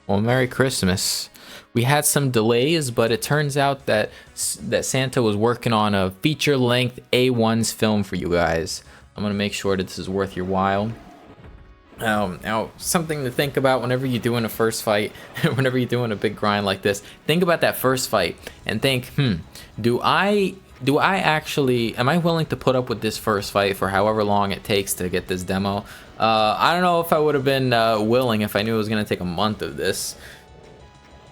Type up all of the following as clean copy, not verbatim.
Well, Merry Christmas. We had some delays, but it turns out that Santa was working on a feature-length A1's film for you guys. I'm gonna make sure that this is worth your while. Now, something to think about whenever you're doing a first fight, whenever you're doing a big grind like this, think about that first fight and think, do I actually, am I willing to put up with this first fight for however long it takes to get this demo? I don't know if I would have been willing if I knew it was going to take a month of this.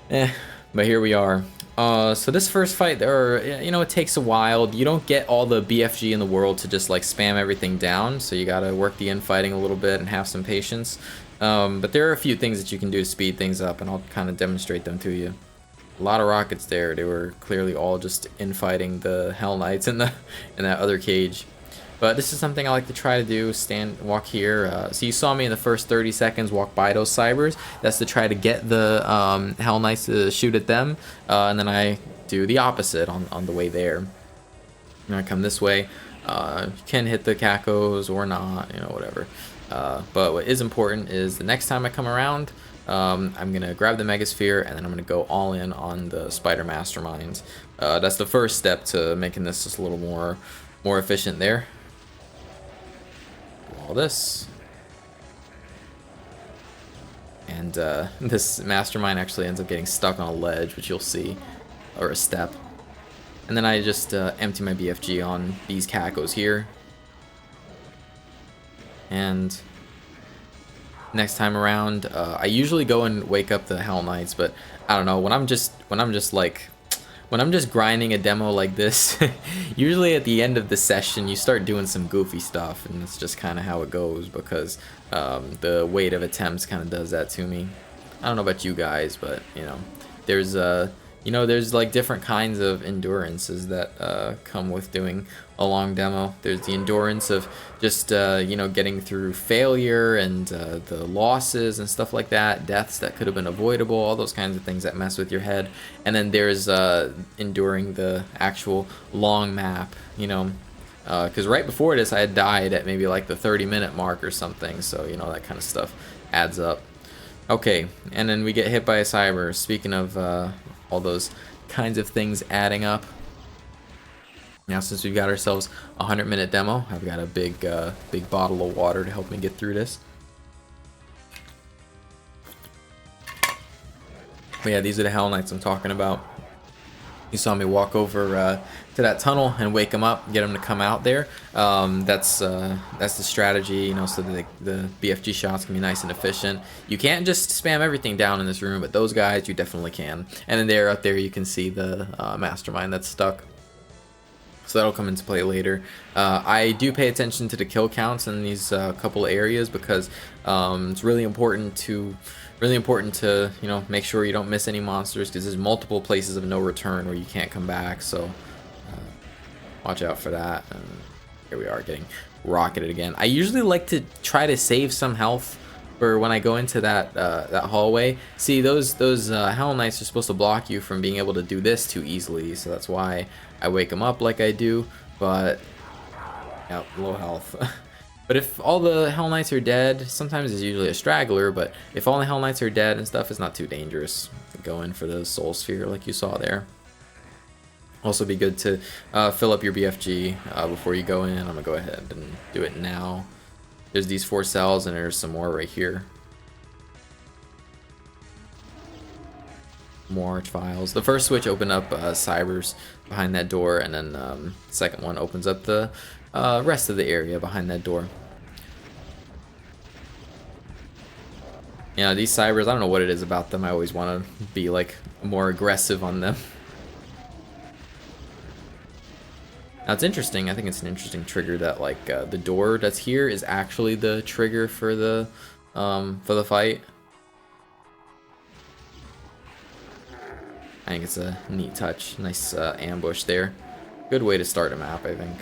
But here we are. So this first fight, it takes a while. You don't get all the BFG in the world to just like spam everything down, so you gotta work the infighting a little bit and have some patience. But there are a few things that you can do to speed things up, and I'll kind of demonstrate them to you. A lot of rockets there. They were clearly all just infighting the Hell Knights in that other cage. But this is something I like to try to do, walk here. So you saw me in the first 30 seconds walk by those cybers. That's to try to get the Hell Knights to shoot at them. And then I do the opposite on the way there. And I come this way. You can hit the Cacos or not, whatever. But what is important is the next time I come around, I'm going to grab the Megasphere, and then I'm going to go all in on the Spider Masterminds. That's the first step to making this just a little more efficient there. All this, and this mastermind actually ends up getting stuck on a ledge, which you'll see, or a step, and then I just empty my BFG on these Cacos here, and next time around I usually go and wake up the Hell Knights, but I don't know, when I'm just grinding a demo like this, usually at the end of the session you start doing some goofy stuff, and it's just kind of how it goes, because the weight of attempts kind of does that to me. I don't know about you guys, but there's there's like different kinds of endurances that come with doing a long demo. There's the endurance of just getting through failure and the losses and stuff like that, deaths that could have been avoidable, all those kinds of things that mess with your head. And then there's enduring the actual long map, because right before this I had died at maybe like the 30-minute mark or something, so that kind of stuff adds up. Okay, and then we get hit by a cyber. Speaking of all those kinds of things adding up. Now, since we've got ourselves a 100-minute demo, I've got a big bottle of water to help me get through this. But yeah, these are the Hell Knights I'm talking about. You saw me walk over to that tunnel and wake them up, get them to come out there. That's the strategy, so that the BFG shots can be nice and efficient. You can't just spam everything down in this room, but those guys you definitely can. And then there, up there, you can see the mastermind that's stuck. So that'll come into play later. I do pay attention to the kill counts in these couple areas, because it's really important to make sure you don't miss any monsters, because there's multiple places of no return where you can't come back. So watch out for that. And here we are getting rocketed again. I usually like to try to save some health for when I go into that hallway. See, those Hell Knights are supposed to block you from being able to do this too easily, so that's why I wake them up like I do. But yeah, low health. But if all the Hell Knights are dead, sometimes it's usually a straggler, but if all the Hell Knights are dead and stuff, it's not too dangerous. Go in for the Soul Sphere like you saw there. Also be good to fill up your BFG before you go in. I'm gonna go ahead and do it now. There's these 4 cells, and there's some more right here. More arch files. The first switch opened up cybers behind that door, and then the second one opens up the rest of the area behind that door. These cybers, I don't know what it is about them. I always want to be like more aggressive on them. Now it's interesting. I think it's an interesting trigger that like the door that's here is actually the trigger for the fight. I think it's a neat touch. Nice ambush there. Good way to start a map, I think.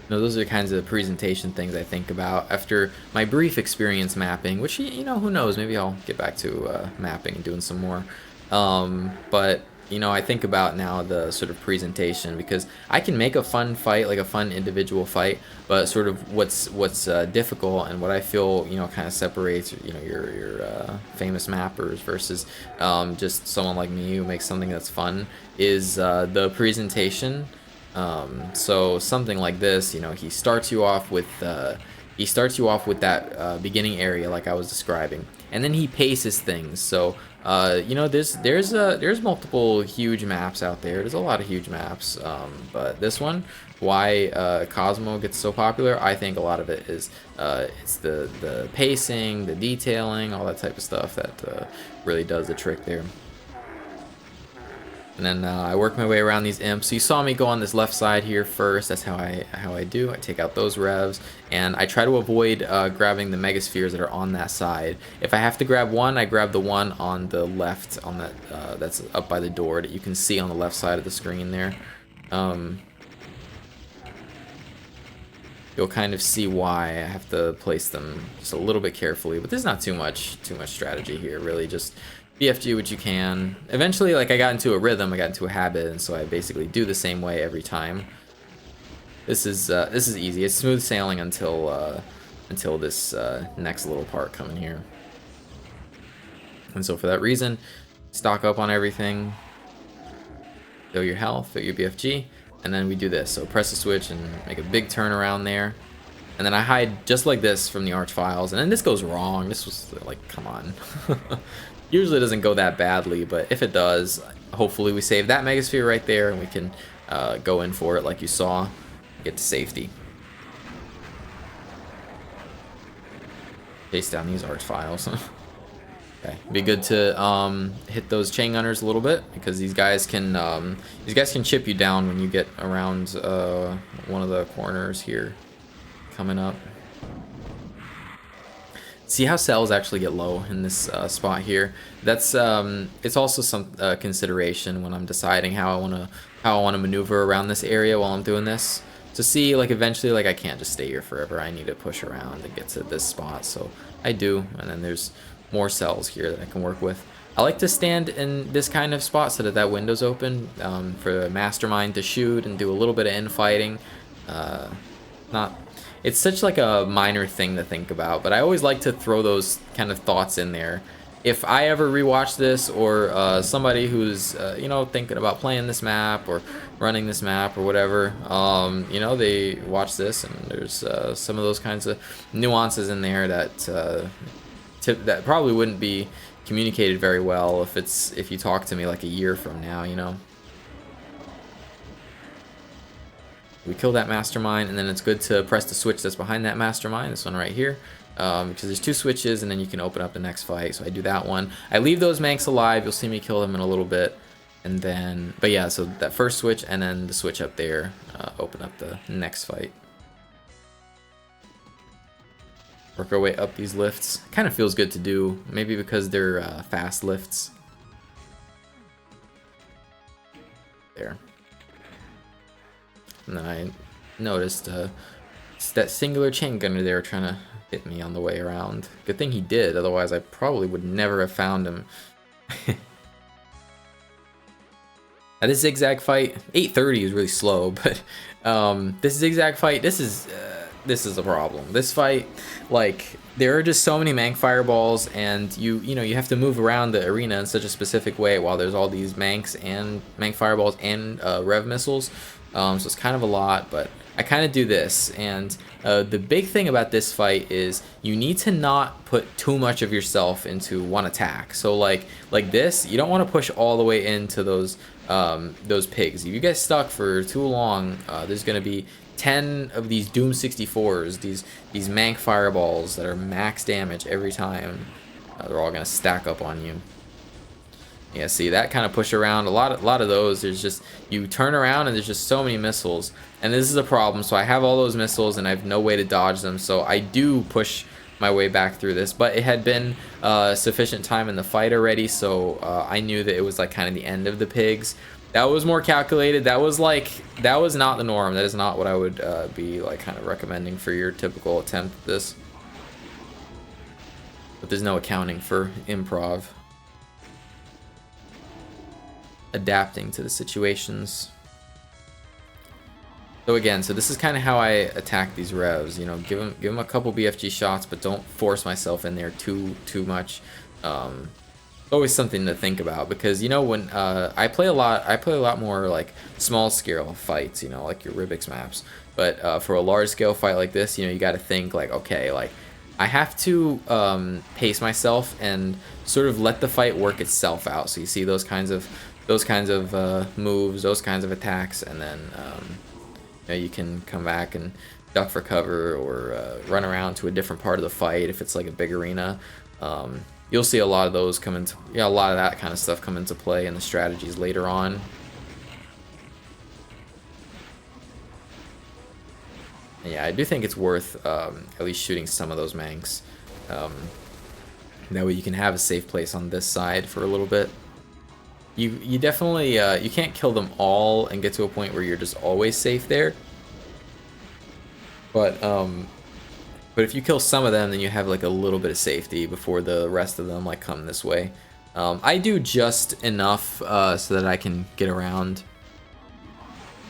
Those are the kinds of presentation things I think about after my brief experience mapping, which, who knows, maybe I'll get back to mapping and doing some more. But you know, I think about now the sort of presentation, because I can make a fun fight, like a fun individual fight, but sort of what's difficult and what I feel, you know, kind of separates, you know, your famous mappers versus just someone like me who makes something that's fun is the presentation. So something like this, you know, he starts you off with that beginning area like I was describing, and then he paces things. So you know, there's multiple huge maps out there. There's a lot of huge maps, but this one, why Cosmo gets so popular, I think a lot of it is it's the pacing, the detailing, all that type of stuff that really does the trick there. And then I work my way around these imps. So you saw me go on this left side here first. That's how I do. I take out those revs, and I try to avoid grabbing the megaspheres that are on that side. If I have to grab one, I grab the one on the left, on that that's up by the door that you can see on the left side of the screen there. You'll kind of see why I have to place them just a little bit carefully, but there's not too much strategy here. Really, just BFG what you can. Eventually, like, I got into a rhythm, I got into a habit, and so I basically do the same way every time. This is easy. It's smooth sailing until this next little part coming here. And so for that reason, stock up on everything. Fill your health, fill your BFG, and then we do this. So press the switch and make a big turn around there. And then I hide just like this from the arch files, and then this goes wrong. This was like, come on. Usually it doesn't go that badly, but if it does, hopefully we save that megasphere right there and we can go in for it like you saw, get to safety. Chase down these arch files. Okay, be good to hit those chain gunners a little bit, because these guys can chip you down when you get around one of the corners here coming up. See how cells actually get low in this spot here. That's it's also some consideration when I'm deciding how I wanna maneuver around this area while I'm doing this. To see, like, eventually, like, I can't just stay here forever. I need to push around and get to this spot, so I do. And then there's more cells here that I can work with. I like to stand in this kind of spot so that that window's open for the mastermind to shoot and do a little bit of infighting. It's such like a minor thing to think about, but I always like to throw those kind of thoughts in there. If I ever rewatch this, or somebody who's you know, thinking about playing this map or running this map or whatever, you know, they watch this and there's some of those kinds of nuances in there that that probably wouldn't be communicated very well if you talk to me like a year from now, you know. We kill that mastermind, and then it's good to press the switch that's behind that mastermind, this one right here, because there's two switches, and then you can open up the next fight. So I do that one. I leave those Manx alive. You'll see me kill them in a little bit, and then, but yeah, so that first switch and then the switch up there open up the next fight. Work our way up these lifts. Kind of feels good to do, maybe because they're fast lifts. There. And then I noticed that singular chain gunner there trying to hit me on the way around. Good thing he did, otherwise I probably would never have found him. Now this zigzag fight, 830 is really slow, but this zigzag fight, this is a problem. This fight, like, there are just so many Mank fireballs, and you know, you have to move around the arena in such a specific way while there's all these Manks and Mank fireballs and Rev missiles. So it's kind of a lot, but I kind of do this, and the big thing about this fight is you need to not put too much of yourself into one attack. So like this, you don't want to push all the way into those pigs. If you get stuck for too long, there's gonna be 10 of these Doom 64s, these Mank fireballs that are max damage every time. They're all gonna stack up on you. Yeah, see, that kind of push around, a lot of those, there's just, you turn around and there's just so many missiles, and this is a problem. So I have all those missiles and I have no way to dodge them, so I do push my way back through this, but it had been sufficient time in the fight already, so I knew that it was like kind of the end of the pigs. That was more calculated. That was not the norm. That is not what I would be like kind of recommending for your typical attempt at this. But there's no accounting for improv. adapting to the situations. So again, this is kind of how I attack these revs. You know, give them a couple BFG shots, but don't force myself in there too much. Always something to think about, because you know, when I play a lot more like small scale fights, you know, like your Rubik's maps. But for a large scale fight like this, you know, you got to think like, okay, like I have to pace myself and sort of let the fight work itself out. So you see those kinds of moves, those kinds of attacks, and then you know, you can come back and duck for cover, or run around to a different part of the fight if it's like a big arena. You'll see a lot of those come into, a lot of that kind of stuff come into play in the strategies later on. And yeah, I do think it's worth at least shooting some of those Manx. That way you can have a safe place on this side for a little bit. You definitely you can't kill them all and get to a point where you're just always safe there. But if you kill some of them, then you have like a little bit of safety before the rest of them like come this way. I do just enough so that I can get around.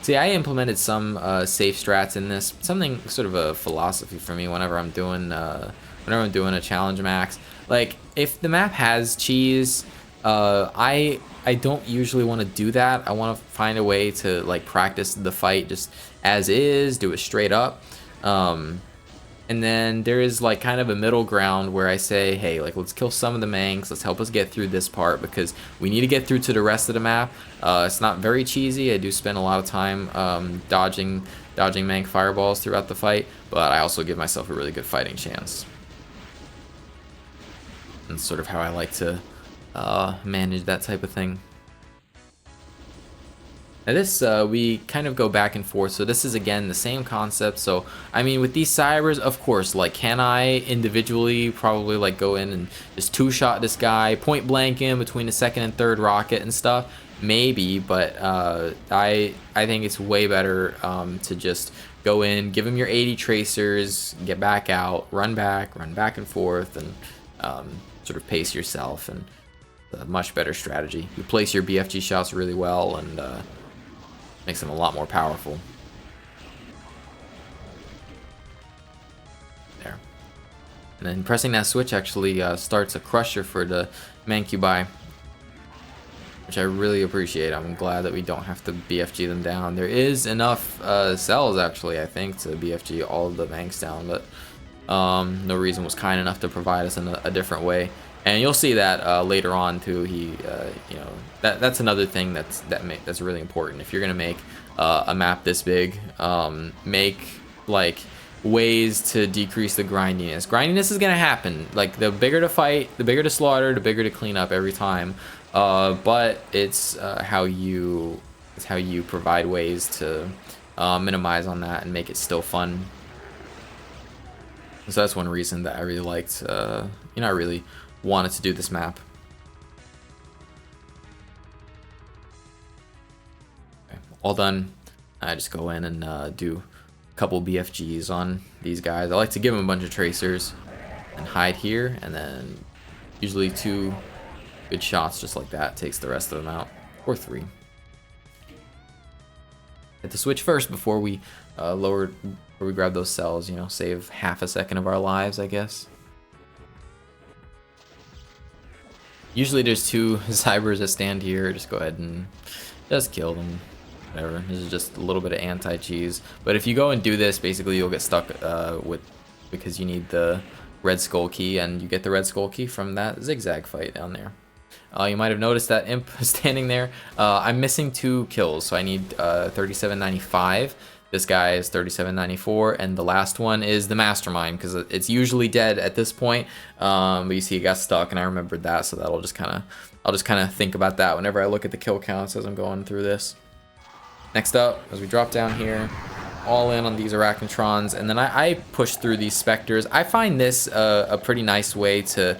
See, I implemented some safe strats in this, something sort of a philosophy for me whenever I'm doing a challenge max. Like if the map has cheese, I don't usually want to do that. I want to find a way to like practice the fight just as is, do it straight up. And then there is like kind of a middle ground where I say, hey, like let's kill some of the Manx, let's help us get through this part, because we need to get through to the rest of the map. It's not very cheesy. I do spend a lot of time dodging Manx fireballs throughout the fight, but I also give myself a really good fighting chance. And sort of how I like to manage that type of thing. Now this, we kind of go back and forth, so this is again the same concept. So I mean, with these cybers, of course, like can I individually probably like go in and just two-shot this guy, point blank him between the second and third rocket and stuff? Maybe, but I think it's way better to just go in, give him your 80 tracers, get back out, run back and forth, and sort of pace yourself, and a much better strategy. You place your BFG shots really well, and makes them a lot more powerful. There. And then pressing that switch actually starts a crusher for the Mancubi, which I really appreciate. I'm glad that we don't have to BFG them down. There is enough cells actually, I think, to BFG all of the Manx down, but No Reason was kind enough to provide us in a different way. And you'll see that later on too. He, you know, that's another thing that's really important. If you're gonna make a map this big, make like ways to decrease the grindiness. Grindiness is gonna happen. Like the bigger to fight, the bigger to slaughter, the bigger to clean up every time. But it's how you provide ways to minimize on that and make it still fun. So that's one reason that I really liked. You know, I really wanted to do this map. Okay, all done. I just go in and do a couple BFGs on these guys. I like to give them a bunch of tracers and hide here, and then usually 2 good shots just like that takes the rest of them out, or 3. Hit the switch first before we we grab those cells, you know, save half a second of our lives, I guess. Usually there's 2 cybers that stand here. Just go ahead and just kill them. Whatever. This is just a little bit of anti-cheese. But if you go and do this, basically you'll get stuck because you need the red skull key, and you get the red skull key from that zigzag fight down there. You might have noticed that imp standing there. I'm missing 2 kills, so I need 3795. This guy is 3794, and the last one is the mastermind, because it's usually dead at this point. But you see, it got stuck, and I remembered that, so that'll just kind of, I'll just kind of think about that whenever I look at the kill counts as I'm going through this. Next up, as we drop down here, all in on these arachnotrons, and then I push through these specters. I find this a pretty nice way to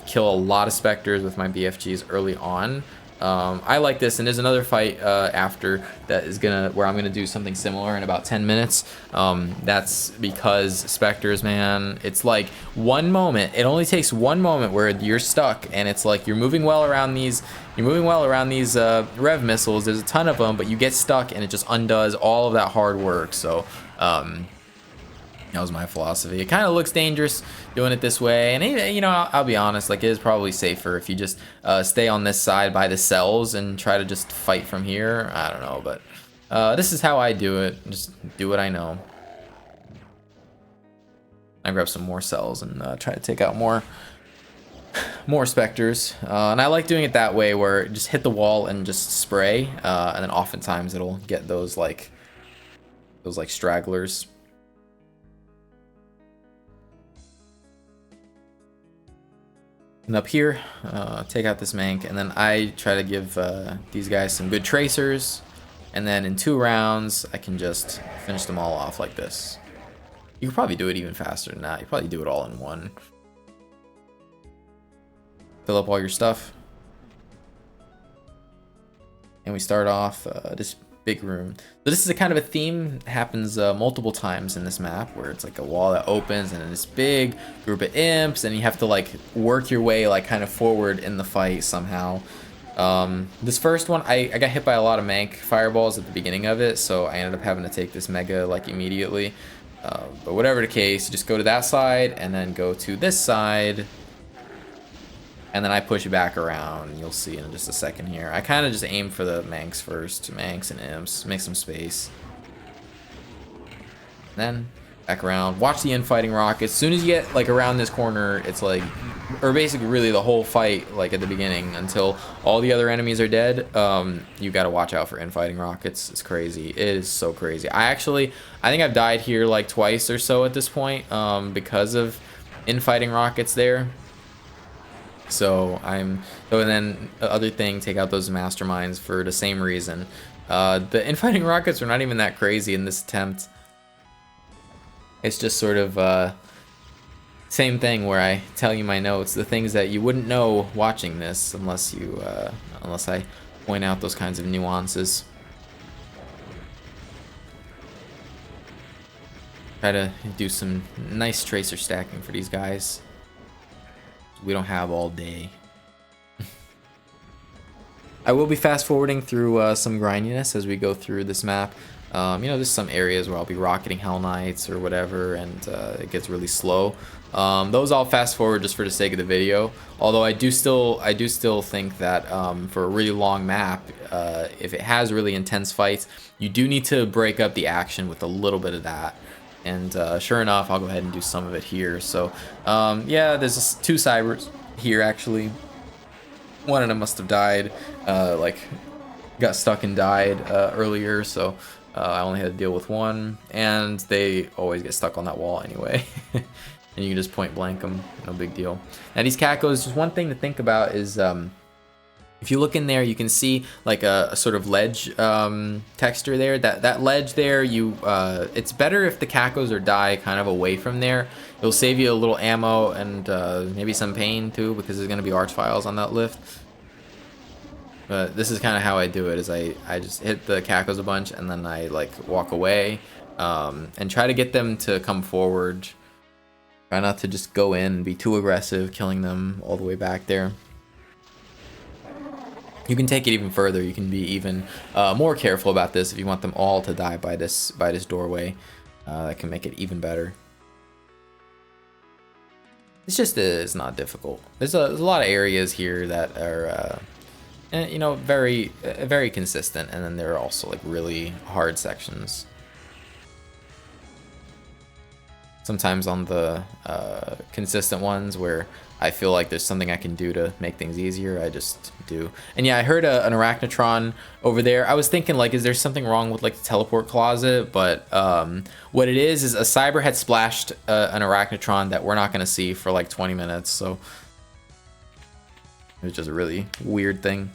kill a lot of specters with my BFGs early on. I like this, and there's another fight after that is where I'm gonna do something similar in about 10 minutes. That's because specters, man, it's like one moment. It only takes one moment where you're stuck, and it's like you're moving well around these. You're moving well around these rev missiles. There's a ton of them, but you get stuck, and it just undoes all of that hard work. So. That was my philosophy. It kind of looks dangerous doing it this way, and you know, I'll be honest, like, it is probably safer if you just stay on this side by the cells and try to just fight from here. I don't know, but this is how I do it. Just do what I know. I grab some more cells and try to take out more specters, and I like doing it that way, where just hit the wall and just spray, and then oftentimes it'll get those like stragglers. And up here, take out this mank, and then I try to give these guys some good tracers, and then in 2 rounds I can just finish them all off like this. You could probably do it even faster than that. You probably do it all in one. Fill up all your stuff, and we start off this big room. So this is a kind of a theme that happens multiple times in this map, where it's like a wall that opens and then this big group of imps, and you have to like work your way like kind of forward in the fight somehow. This first one, I got hit by a lot of mank fireballs at the beginning of it, so I ended up having to take this mega like immediately. But whatever the case, you just go to that side and then go to this side, and then I push it back around. You'll see in just a second here. I kind of just aim for the manks first. Manks and imps. Make some space. Then back around. Watch the infighting rockets. As soon as you get like around this corner, it's like, or basically really the whole fight, like at the beginning, until all the other enemies are dead, you got to watch out for infighting rockets. It's crazy. It is so crazy. I think I've died here like twice or so at this point, because of infighting rockets there. So and then the other thing, take out those masterminds for the same reason. The infighting rockets are not even that crazy in this attempt. It's just sort of same thing where I tell you my notes, the things that you wouldn't know watching this unless I point out those kinds of nuances. Try to do some nice tracer stacking for these guys. We don't have all day. I will be fast forwarding through some grindiness as we go through this map. You know, there's some areas where I'll be rocketing Hell Knights or whatever, and it gets really slow. Those I'll fast forward just for the sake of the video. Although I do still think that for a really long map, if it has really intense fights, you do need to break up the action with a little bit of that. And sure enough, I'll go ahead and do some of it here. So yeah, there's 2 cybers here actually. One of them must have died, like got stuck and died earlier, so I only had to deal with one, and they always get stuck on that wall anyway. And you can just point blank them, no big deal. Now these cacos, just one thing to think about is if you look in there, you can see like a sort of ledge texture there. That ledge there, it's better if the cacos or die kind of away from there. It'll save you a little ammo and maybe some pain too, because there's gonna be arch files on that lift. But this is kind of how I do it, is I just hit the cacos a bunch and then I like walk away and try to get them to come forward. Try not to just go in and be too aggressive, killing them all the way back there. You can take it even further. You can be even more careful about this if you want them all to die by this doorway. That can make it even better. It's not difficult. There's a lot of areas here that are you know, very consistent, and then there are also like really hard sections. Sometimes on the consistent ones where I feel like there's something I can do to make things easier, I just do. And yeah, I heard an arachnotron over there. I was thinking, like, is there something wrong with like the teleport closet? But what it is a cyber had splashed an arachnotron that we're not gonna see for like 20 minutes. So it was just a really weird thing.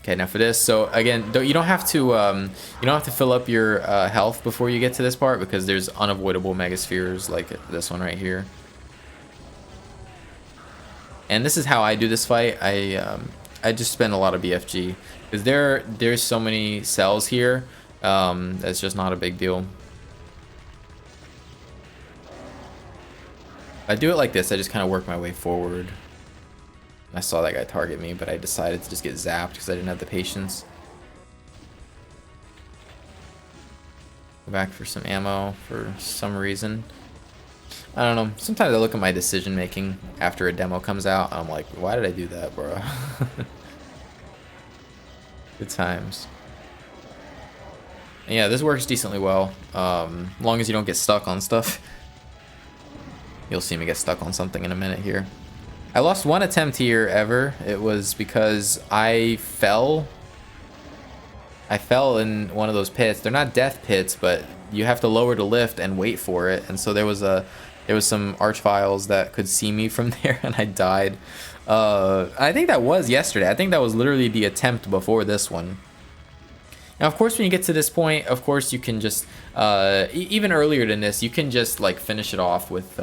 Okay, now for this, so again, you don't have to fill up your health before you get to this part, because there's unavoidable megaspheres like this one right here. And this is how I do this fight. I I just spend a lot of BFG because there's so many cells here. That's just not a big deal. I do it like this. I just kind of work my way forward. I saw that guy target me, but I decided to just get zapped because I didn't have the patience. Go back for some ammo for some reason. I don't know. Sometimes I look at my decision making after a demo comes out. I'm like, why did I do that, bro? Good times. And yeah, this works decently well. Long as you don't get stuck on stuff. You'll see me get stuck on something in a minute here. I lost one attempt here ever. It was because I fell. I fell in one of those pits. They're not death pits, but you have to lower the lift and wait for it. And so there was some archviles that could see me from there, and I died. I think that was yesterday. I think that was literally the attempt before this one. Now, of course, when you get to this point, of course, you can just, even earlier than this, you can just like finish it off with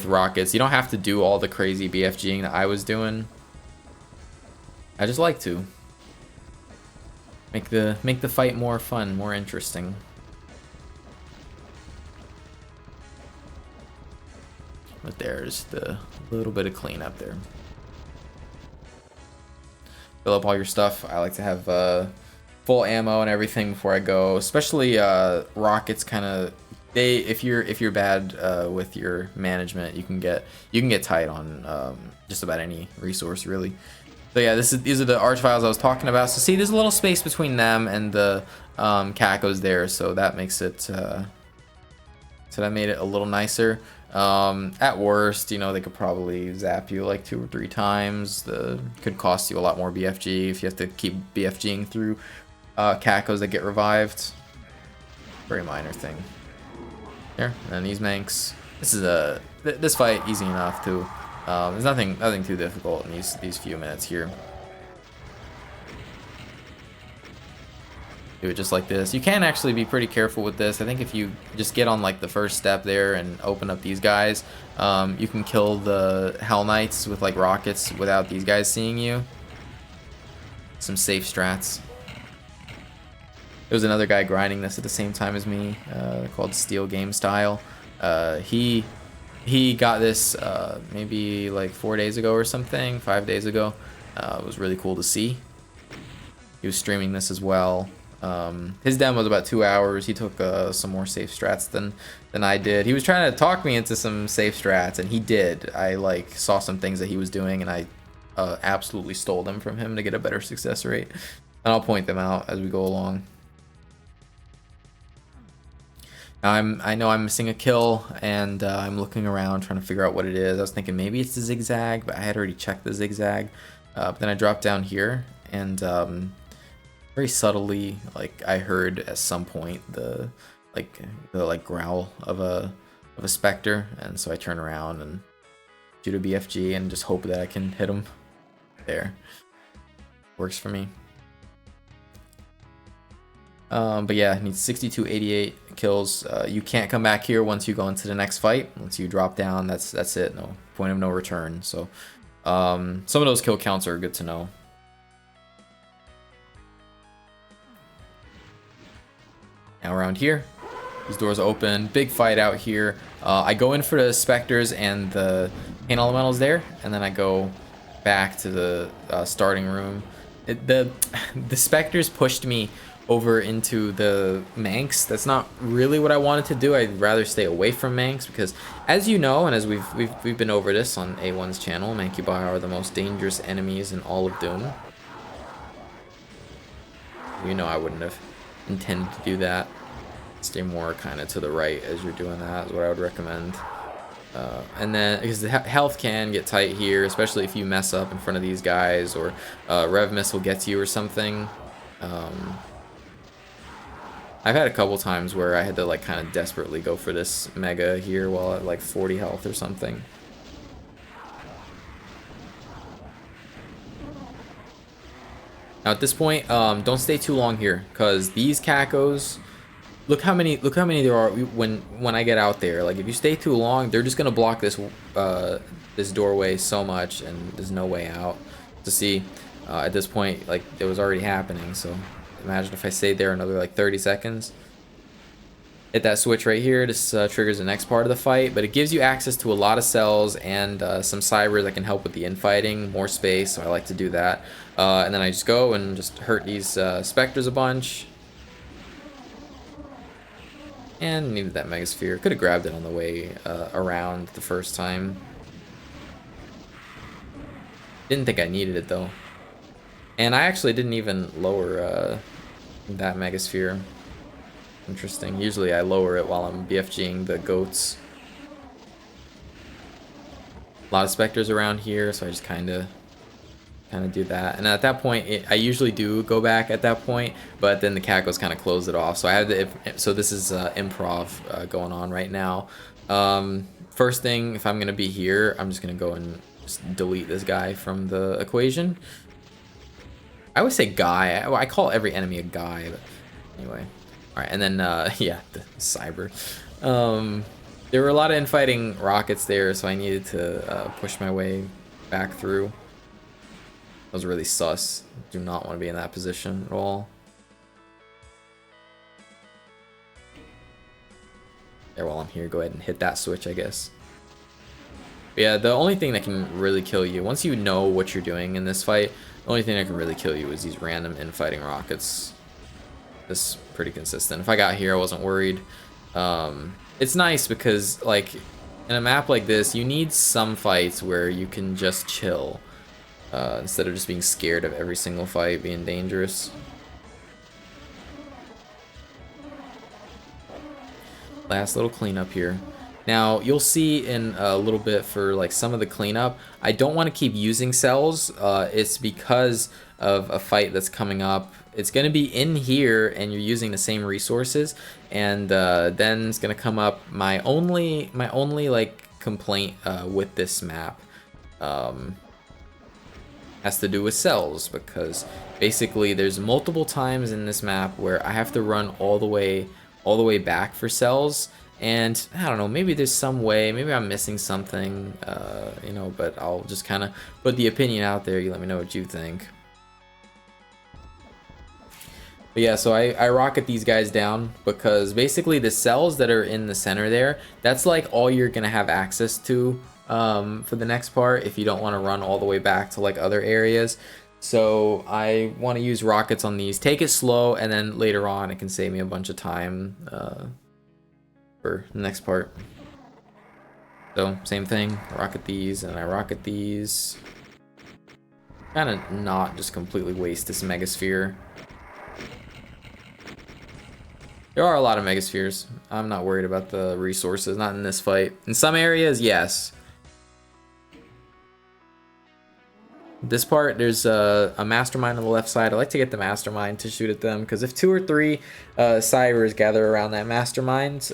rockets. You don't have to do all the crazy BFGing that I was doing. I just like to make the fight more fun, more interesting. But there's the little bit of cleanup there. Fill up all your stuff. I like to have full ammo and everything before I go, especially rockets. Kind of, if you're bad with your management, you can get tight on just about any resource, really. So yeah, these are the archviles I was talking about. So see, there's a little space between them and the cacos there, so that makes it so that made it a little nicer. At worst, you know, they could probably zap you like 2 or 3 times. Could cost you a lot more BFG if you have to keep BFGing through cacos that get revived. Very minor thing. There, and these manks. This is this fight easy enough too. There's nothing too difficult in these few minutes here. Do it just like this. You can actually be pretty careful with this. I think if you just get on like the first step there and open up these guys, you can kill the Hell Knights with like rockets without these guys seeing you. Some safe strats. There was another guy grinding this at the same time as me, called Steel Game Style. He got this maybe like 4 days ago or something, 5 days ago. It was really cool to see. He was streaming this as well. His demo was about 2 hours. He took some more safe strats than I did. He was trying to talk me into some safe strats, and he did. I like saw some things that he was doing, and I absolutely stole them from him to get a better success rate. And I'll point them out as we go along. Now I know I'm missing a kill, and I'm looking around trying to figure out what it is. I was thinking maybe it's the zigzag, but I had already checked the zigzag. But then I dropped down here, and very subtly, like I heard at some point the growl of a specter, and so I turn around and shoot a BFG and just hope that I can hit him. There, works for me. But yeah, I need 6288 kills. You can't come back here once you go into the next fight. Once you drop down, that's it. No point of no return. So some of those kill counts are good to know. Now around here, these doors open. Big fight out here. I go in for the specters and the paint elementals there, and then I go back to the starting room. The specters pushed me over into the Manx. That's not really what I wanted to do. I'd rather stay away from Manx because, as you know, and as we've been over this on A1's channel, Mancubi are the most dangerous enemies in all of Doom. You know I wouldn't have intended to do that. Stay more kind of to the right as you're doing that is what I would recommend. And then because the health can get tight here, especially if you mess up in front of these guys, or Rev Missile gets you or something. I've had a couple times where I had to like kind of desperately go for this mega here while at like 40 health or something. Now at this point, don't stay too long here, because these cacos, look how many there are when I get out there. Like if you stay too long, they're just gonna block this this doorway so much, and there's no way out. To see, At this point, like, it was already happening, so imagine if I stayed there another like 30 seconds. Hit that switch right here. This triggers the next part of the fight, but it gives you access to a lot of cells and some cybers that can help with the infighting, more space, so I like to do that. And then I just go and just hurt these specters a bunch. And needed that megasphere. Could have grabbed it on the way around the first time. Didn't think I needed it though. And I actually didn't even lower that megasphere. Interesting. Usually I lower it while I'm BFGing the goats. A lot of specters around here, so I just kind of do that. And at that point, I usually do go back at that point, but then the Cackles kind of close it off. So I have the, so this is improv going on right now. First thing, if I'm gonna be here, I'm just gonna go and just delete this guy from the equation. I always say guy. I call every enemy a guy, but anyway. All right, and then yeah, the cyber. There were a lot of infighting rockets there, so I needed to push my way back through. That was really sus. Do not want to be in that position at all. There, while I'm here, go ahead and hit that switch, I guess. But yeah, the only thing that can really kill you, once you know what you're doing in this fight, the only thing that can really kill you is these random infighting rockets. This is pretty consistent. If I got here, I wasn't worried. It's nice because, like, in a map like this, you need some fights where you can just chill. Instead of just being scared of every single fight being dangerous. Last little cleanup here. Now, you'll see in a little bit for like some of the cleanup, I don't want to keep using cells. It's because of a fight that's coming up. It's going to be in here and you're using the same resources, and then it's going to come up my only like complaint with this map. Has to do with cells, because basically there's multiple times in this map where I have to run all the way back for cells, and I don't know, maybe there's some way, maybe I'm missing something, you know, but I'll just kind of put the opinion out there. You let me know what you think. But yeah, so I rocket these guys down because basically the cells that are in the center there, that's like all you're gonna have access to for the next part if you don't want to run all the way back to like other areas. So I want to use rockets on these, take it slow, and then later on it can save me a bunch of time for the next part. So same thing, rocket these, and I rocket these. Kind of not just completely waste this megasphere. There are a lot of megaspheres. I'm not worried about the resources, not in this fight. In some areas, yes. This part, there's a mastermind on the left side. I like to get the mastermind to shoot at them, because if 2 or 3 cybers gather around that mastermind,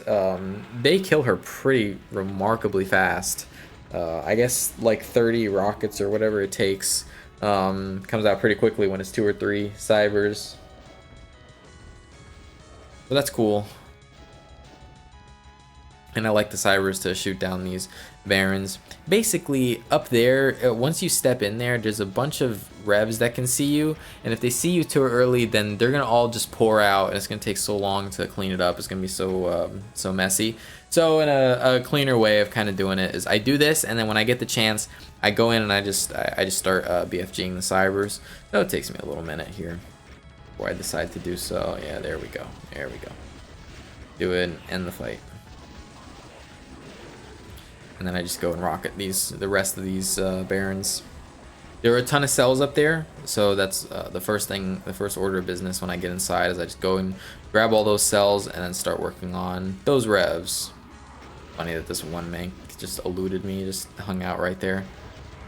they kill her pretty remarkably fast. I guess like 30 rockets or whatever it takes comes out pretty quickly when it's 2 or 3 cybers. So that's cool. And I like the cybers to shoot down these barons. Basically, up there, once you step in there, there's a bunch of revs that can see you, and if they see you too early, then they're gonna all just pour out, and it's gonna take so long to clean it up. It's gonna be so so messy. So in a cleaner way of kind of doing it is I do this, and then when I get the chance, I go in and I just start BFGing the cybers. So it takes me a little minute here before I decide to do so. Yeah, there we go. There we go. Do it and end the fight. And then I just go and rocket the rest of these barons. There are a ton of cells up there, so that's the first order of business when I get inside is I just go and grab all those cells and then start working on those revs. Funny that this one man just eluded me, just hung out right there.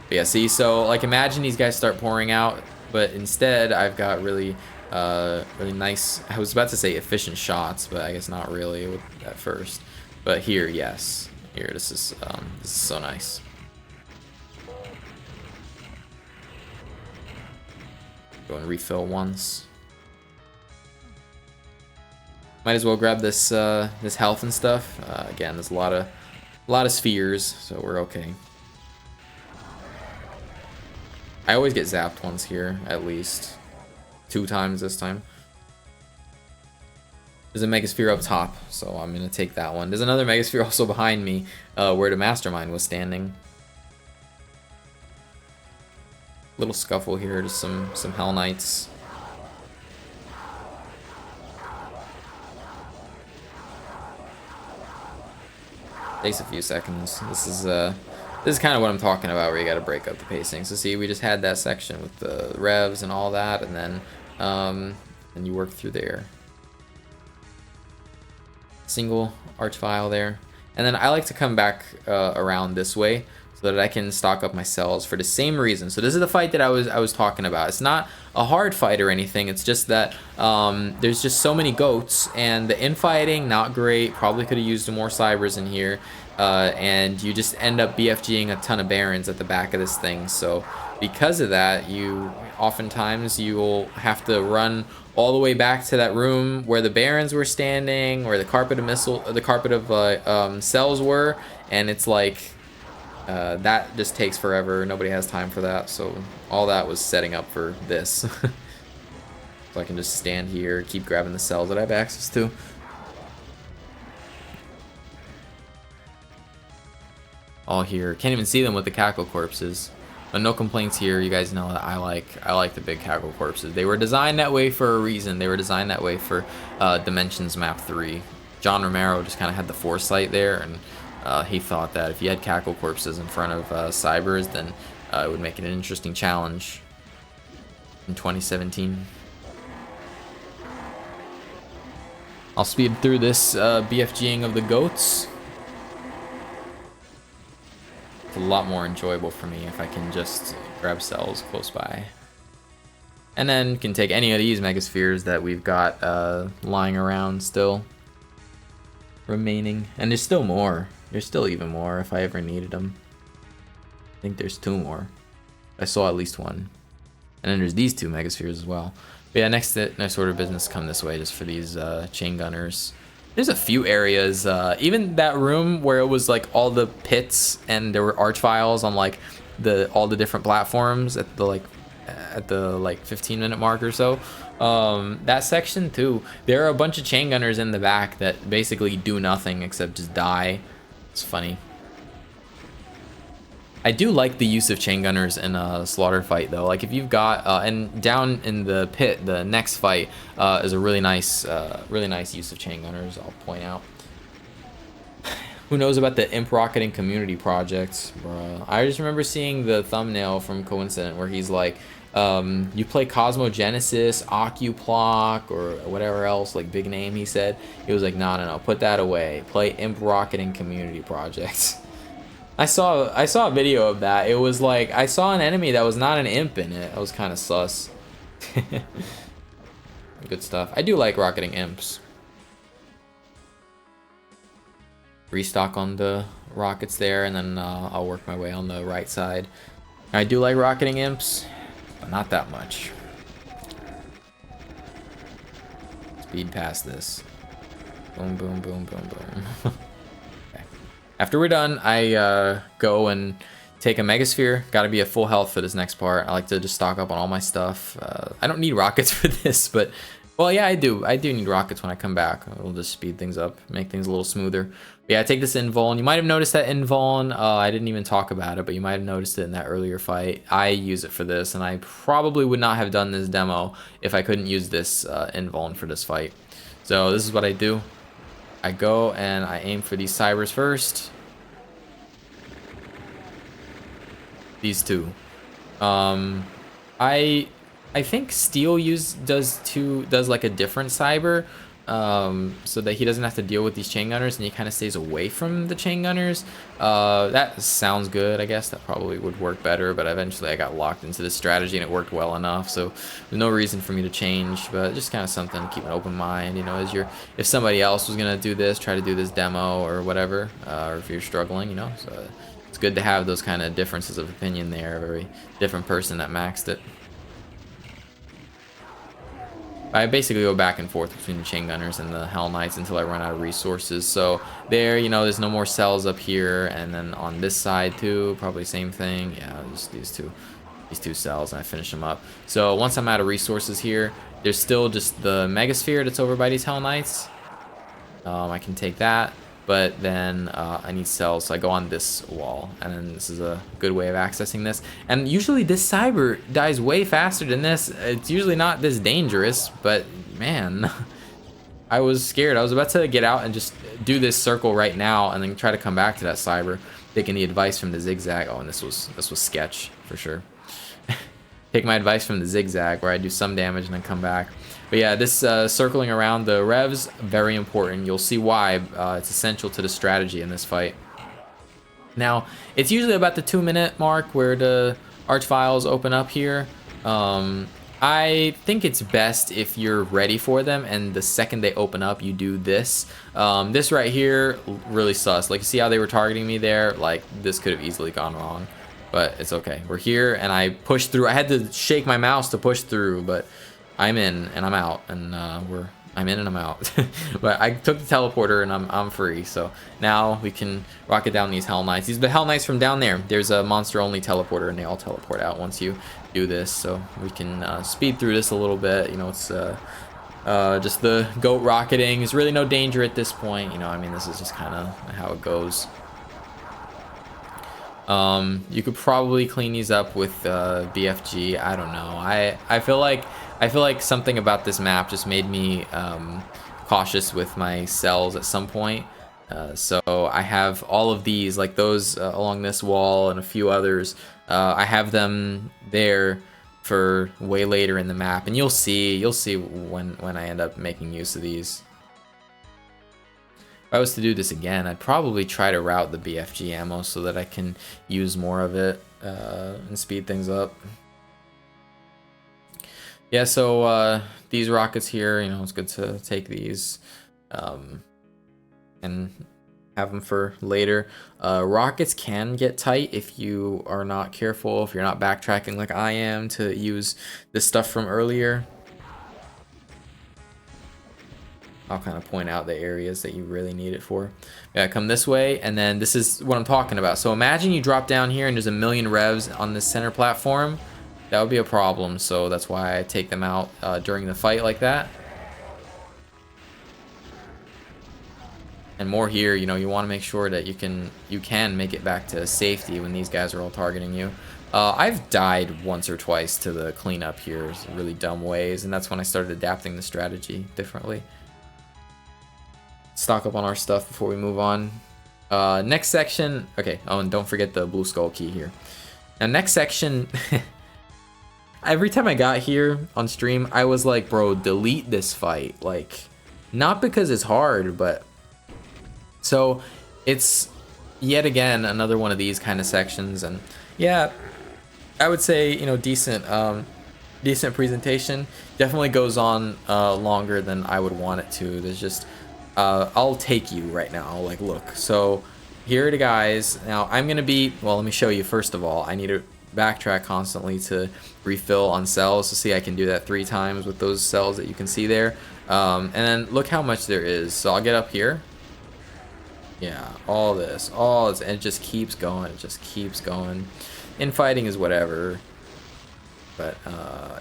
But yeah, see, so like imagine these guys start pouring out, but instead I've got really nice, I was about to say efficient shots, but I guess not really at first. But here, yes. Here, this is so nice. Go and refill once. Might as well grab this this health and stuff. Again, there's a lot of spheres, so we're okay. I always get zapped once here, at least 2 times this time. There's a Megasphere up top, so I'm gonna take that one. There's another Megasphere also behind me, where the Mastermind was standing. Little scuffle here, just some Hell Knights. Takes a few seconds. This is kind of what I'm talking about, where you got to break up the pacing. So see, we just had that section with the revs and all that, and then you work through there. Single arch file there, and then I like to come back around this way so that I can stock up my cells for the same reason. So this is the fight that I was talking about. It's not a hard fight or anything. It's just that there's just so many goats, and the infighting not great. Probably could have used more cybers in here, and you just end up BFGing a ton of barons at the back of this thing. So because of that, oftentimes you'll have to run all the way back to that room where the barons were standing, where the carpet of cells were, and it's like that just takes forever. Nobody has time for that, so all that was setting up for this. So I can just stand here, keep grabbing the cells that I have access to. All here, can't even see them with the cackle corpses. But no complaints here. You guys know that I like the big cackle corpses. They were designed that way for a reason. They were designed that way for Dimensions Map 3. John Romero just kind of had the foresight there, and he thought that if you had cackle corpses in front of cybers, then it would make it an interesting challenge in 2017. I'll speed through this BFGing of the goats. A lot more enjoyable for me if I can just grab cells close by, and then can take any of these megaspheres that we've got lying around still remaining. And there's still more. There's still even more if I ever needed them. I think there's 2 more. I saw at least 1, and then there's these 2 megaspheres as well. But yeah, next order of business, come this way just for these chain gunners. There's a few areas, even that room where it was like all the pits and there were arch files on like all the different platforms at the like 15-minute mark or so. That section too, there are a bunch of chain gunners in the back that basically do nothing except just die. It's funny. I do like the use of chain gunners in a slaughter fight though. Like if you've got and down in the pit, the next fight is a really nice use of chain gunners. I'll point out. Who knows about the Imp Rocketing community projects, bruh? I just remember seeing the thumbnail from Coincident where he's like, you play Cosmogenesis, Ocuplock, or whatever else, like big name he said. He was like, no, put that away. Play Imp Rocketing community projects. I saw a video of that. It was like I saw an enemy that was not an imp in it. I was kind of sus. Good stuff. I do like rocketing imps. Restock on the rockets there, and then I'll work my way on the right side. I do like rocketing imps, but not that much. Speed past this. Boom, boom, boom, boom, boom. After we're done, I go and take a Megasphere. Gotta be at full health for this next part. I like to just stock up on all my stuff. I don't need rockets for this, but... Well, yeah, I do. I do need rockets when I come back. It'll just speed things up, make things a little smoother. But yeah, I take this invuln. You might have noticed that invuln. I didn't even talk about it, but you might have noticed it in that earlier fight. I use it for this, and I probably would not have done this demo if I couldn't use this invuln for this fight. So this is what I do. I go and I aim for these cybers first. These 2. I think Steel does like a different cyber, so that he doesn't have to deal with these chain gunners, and he kind of stays away from the chain gunners. That sounds good. I guess that probably would work better, but eventually I got locked into this strategy and it worked well enough, so there's no reason for me to change. But just kind of something to keep an open mind, you know, if somebody else was gonna do this, try to do this demo or whatever, or if you're struggling, you know. So it's good to have those kind of differences of opinion there. A very different person that maxed it. I basically go back and forth between the chain gunners and the Hell Knights until I run out of resources. So there, you know, there's no more cells up here, and then on this side too, probably same thing. Yeah, just these 2. these 2 cells, and I finish them up. So once I'm out of resources here, there's still just the Megasphere that's over by these Hell Knights. I can take that, but then I need cells, so I go on this wall, and then this is a good way of accessing this. And usually this cyber dies way faster than this. It's usually not this dangerous, but man, I was scared. I was about to get out and just do this circle right now, and then try to come back to that cyber, taking the advice from the zigzag. Oh, and this was sketch for sure. Take my advice from the zigzag, where I do some damage and then come back. But yeah, this circling around the revs, very important. You'll see why. It's essential to the strategy in this fight. Now, it's usually about the 2-minute mark where the arch files open up here. I think it's best if you're ready for them, and the second they open up, you do this. This right here, really sus. Like, you see how they were targeting me there? Like, this could have easily gone wrong. But it's okay. We're here, and I pushed through. I had to shake my mouse to push through, but I'm in and I'm out, and I'm in and I'm out. But I took the teleporter and I'm free. So now we can rocket down these Hell Knights. These are the Hell Knights from down there. There's a monster only teleporter, and they all teleport out once you do this. So we can speed through this a little bit. You know, it's just the goat rocketing. There's really no danger at this point. You know, I mean, this is just kind of how it goes. You could probably clean these up with BFG. I don't know. I feel like something about this map just made me cautious with my cells at some point. So I have all of these, like those along this wall and a few others. I have them there for way later in the map, and you'll see when I end up making use of these. If I was to do this again, I'd probably try to route the BFG ammo so that I can use more of it and speed things up. Yeah, so these rockets here, you know, it's good to take these and have them for later. Rockets can get tight if you are not careful, if you're not backtracking like I am to use this stuff from earlier. I'll kind of point out the areas that you really need it for. Yeah, come this way, and then this is what I'm talking about. So imagine you drop down here and there's a million revs on this center platform. That would be a problem, so that's why I take them out during the fight like that. And more here, you know, you want to make sure that you can make it back to safety when these guys are all targeting you. I've died once or twice to the cleanup here in really dumb ways, and that's when I started adapting the strategy differently. Stock up on our stuff before we move on. Next section, okay, oh, and don't forget the blue skull key here. Now, next section, every time I got here on stream, I was like, bro, delete this fight. Like, not because it's hard, but... So, it's yet again another one of these kind of sections, and yeah, I would say, you know, decent presentation. Definitely goes on longer than I would want it to. There's just... I'll take you right now. Like, look, so here are the guys. Now I'm gonna be, well, let me show you. First of all, I need to backtrack constantly to refill on cells. So see, I can do that 3 times with those cells that you can see there. And then look how much there is. So I'll get up here. Yeah, all this, and it just keeps going. It just keeps going. Infighting is whatever, but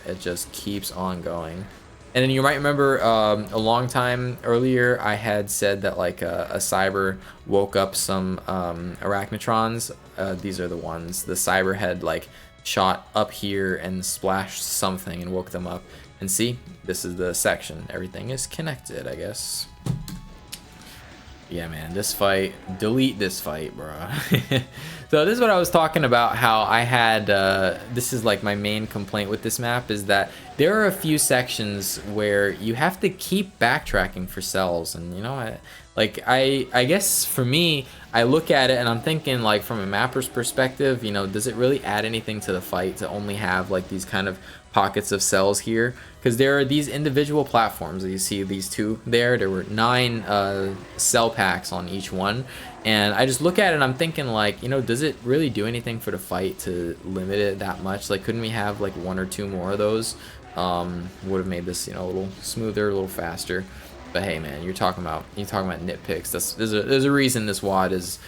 it just keeps on going. And then you might remember a long time earlier, I had said that like a cyber woke up some arachnotrons. These are the ones. The cyber had like shot up here and splashed something and woke them up. And see, this is the section. Everything is connected, I guess. Yeah, man, this fight, delete this fight, bro. So this is what I was talking about, how I had, this is like my main complaint with this map, is that there are a few sections where you have to keep backtracking for cells. And, you know, I guess for me, I look at it and I'm thinking, like, from a mapper's perspective, you know, does it really add anything to the fight to only have like these kind of pockets of cells here? Because there are these individual platforms that you see, these 2 there were 9 cell packs on each one, and I just look at it and I'm thinking, like, you know, does it really do anything for the fight to limit it that much? Like, couldn't we have like 1 or 2 more of those? Would have made this, you know, a little smoother, a little faster. But hey, man, you're talking about nitpicks. There's a reason this WOD is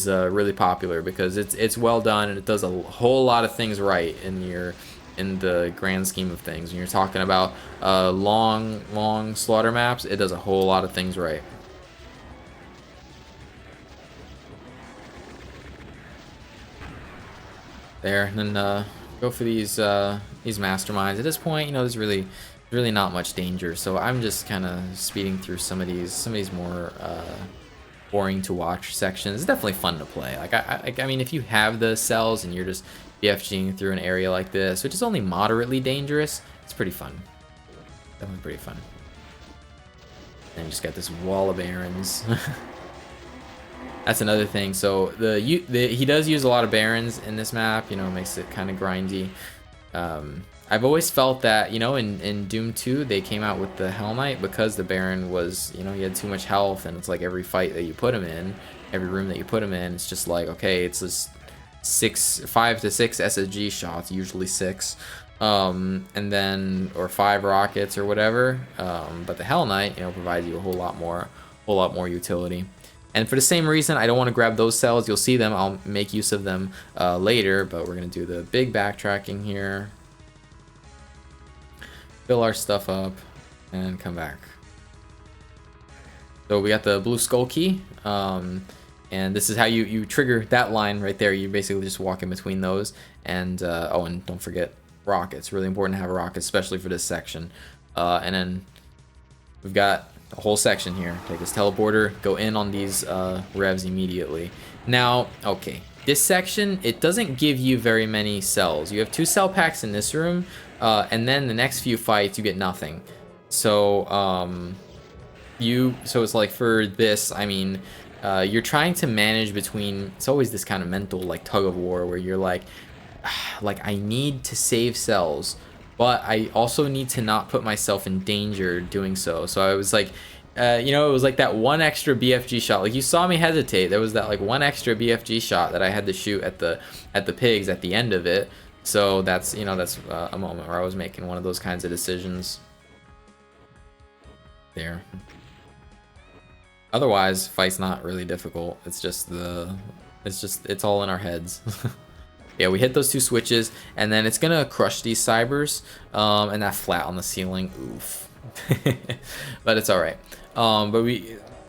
really popular, because it's well done and it does a whole lot of things right in the grand scheme of things. When you're talking about long slaughter maps, it does a whole lot of things right. There, and then go for these masterminds. At this point, you know, there's really not much danger, so I'm just kind of speeding through some of these more boring to watch sections. It's definitely fun to play. I mean, if you have the cells and you're just BFGing through an area like this, which is only moderately dangerous, it's pretty fun. Definitely pretty fun. And you just got this wall of barons. That's another thing. So he does use a lot of barons in this map. You know, makes it kind of grindy. I've always felt that, you know, in Doom 2 they came out with the Hell Knight because the Baron was, you know, he had too much health, and it's like every fight that you put him in, every room that you put him in, it's just like, okay, it's just 5 to 6 SSG shots, usually 6, and then or 5 rockets or whatever. But the Hell Knight, you know, provides you a whole lot more utility. And for the same reason, I don't want to grab those cells. You'll see them. I'll make use of them later, but we're gonna do the big backtracking here. Fill our stuff up and come back. So we got the blue skull key, and this is how you trigger that line right there. You basically just walk in between those, and oh, and don't forget rockets. Really important to have a rocket, especially for this section. And then we've got a whole section here. Take this teleporter, go in on these revs immediately. Now, okay, this section, it doesn't give you very many cells. You have 2 cell packs in this room, and then the next few fights you get nothing. So so it's like for this, I mean, you're trying to manage between, it's always this kind of mental like tug of war where you're like I need to save cells, but I also need to not put myself in danger doing so. So I was like, you know, it was like that one extra BFG shot. Like you saw me hesitate. There was that like one extra BFG shot that I had to shoot at the pigs at the end of it. So that's, you know, that's a moment where I was making one of those kinds of decisions. There. Otherwise, fight's not really difficult. It's just it's all in our heads. Yeah, we hit those 2 switches, and then it's gonna crush these cybers, and that flat on the ceiling, oof. But it's all right. But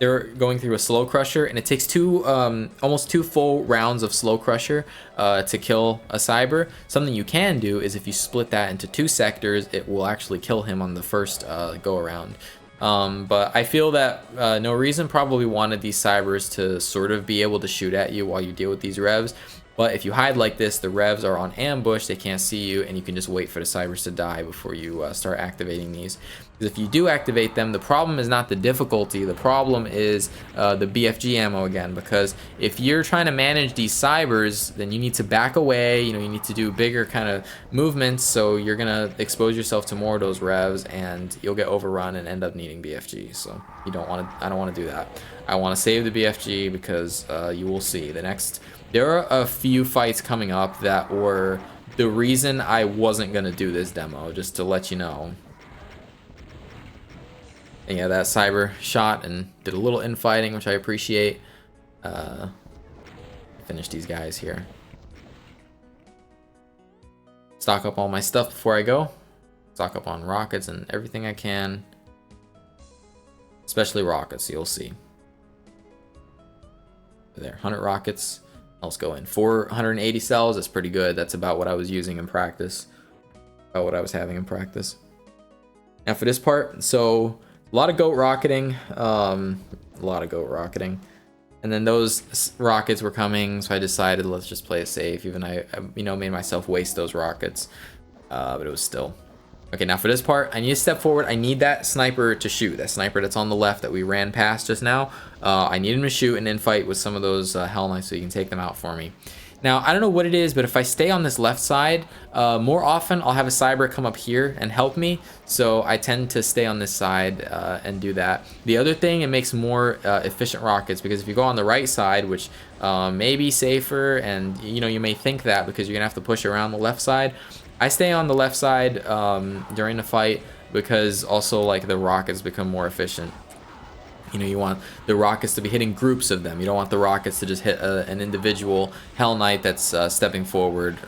they're going through a slow crusher, and it takes almost 2 full rounds of slow crusher to kill a cyber. Something you can do is if you split that into 2 sectors, it will actually kill him on the first go around. But I feel that No Reason probably wanted these cybers to sort of be able to shoot at you while you deal with these revs. But if you hide like this, the revs are on ambush, they can't see you, and you can just wait for the cybers to die before you start activating these. Because if you do activate them, the problem is not the difficulty, the problem is the BFG ammo again. Because if you're trying to manage these cybers, then you need to back away, you know, you need to do bigger kind of movements, so you're gonna expose yourself to more of those revs, and you'll get overrun and end up needing BFG. So I don't want to do that. I want to save the BFG because you will see there are a few fights coming up that were the reason I wasn't gonna do this demo, just to let you know. And yeah, that cyber shot and did a little infighting, which I appreciate. Finish these guys here. Stock up all my stuff before I go. Stock up on rockets and everything I can. Especially rockets, you'll see. There, 100 rockets. Let's go in. 480 cells, that's pretty good. That's about what I was using in practice. About what I was having in practice. Now for this part, so a lot of goat rocketing. And then those rockets were coming, so I decided let's just play it safe. Even I you know, made myself waste those rockets. But it was still. Okay, now for this part, I need to step forward. I need that sniper to shoot. That sniper that's on the left that we ran past just now. I need him to shoot and then fight with some of those Hell Knights so you can take them out for me. Now, I don't know what it is, but if I stay on this left side, more often I'll have a cyber come up here and help me. So I tend to stay on this side and do that. The other thing, it makes more efficient rockets, because if you go on the right side, which may be safer, and you know, you may think that because you're gonna have to push around the left side. I stay on the left side during the fight because also like the rockets become more efficient. You know, you want the rockets to be hitting groups of them. You don't want the rockets to just hit an individual Hell Knight that's stepping forward.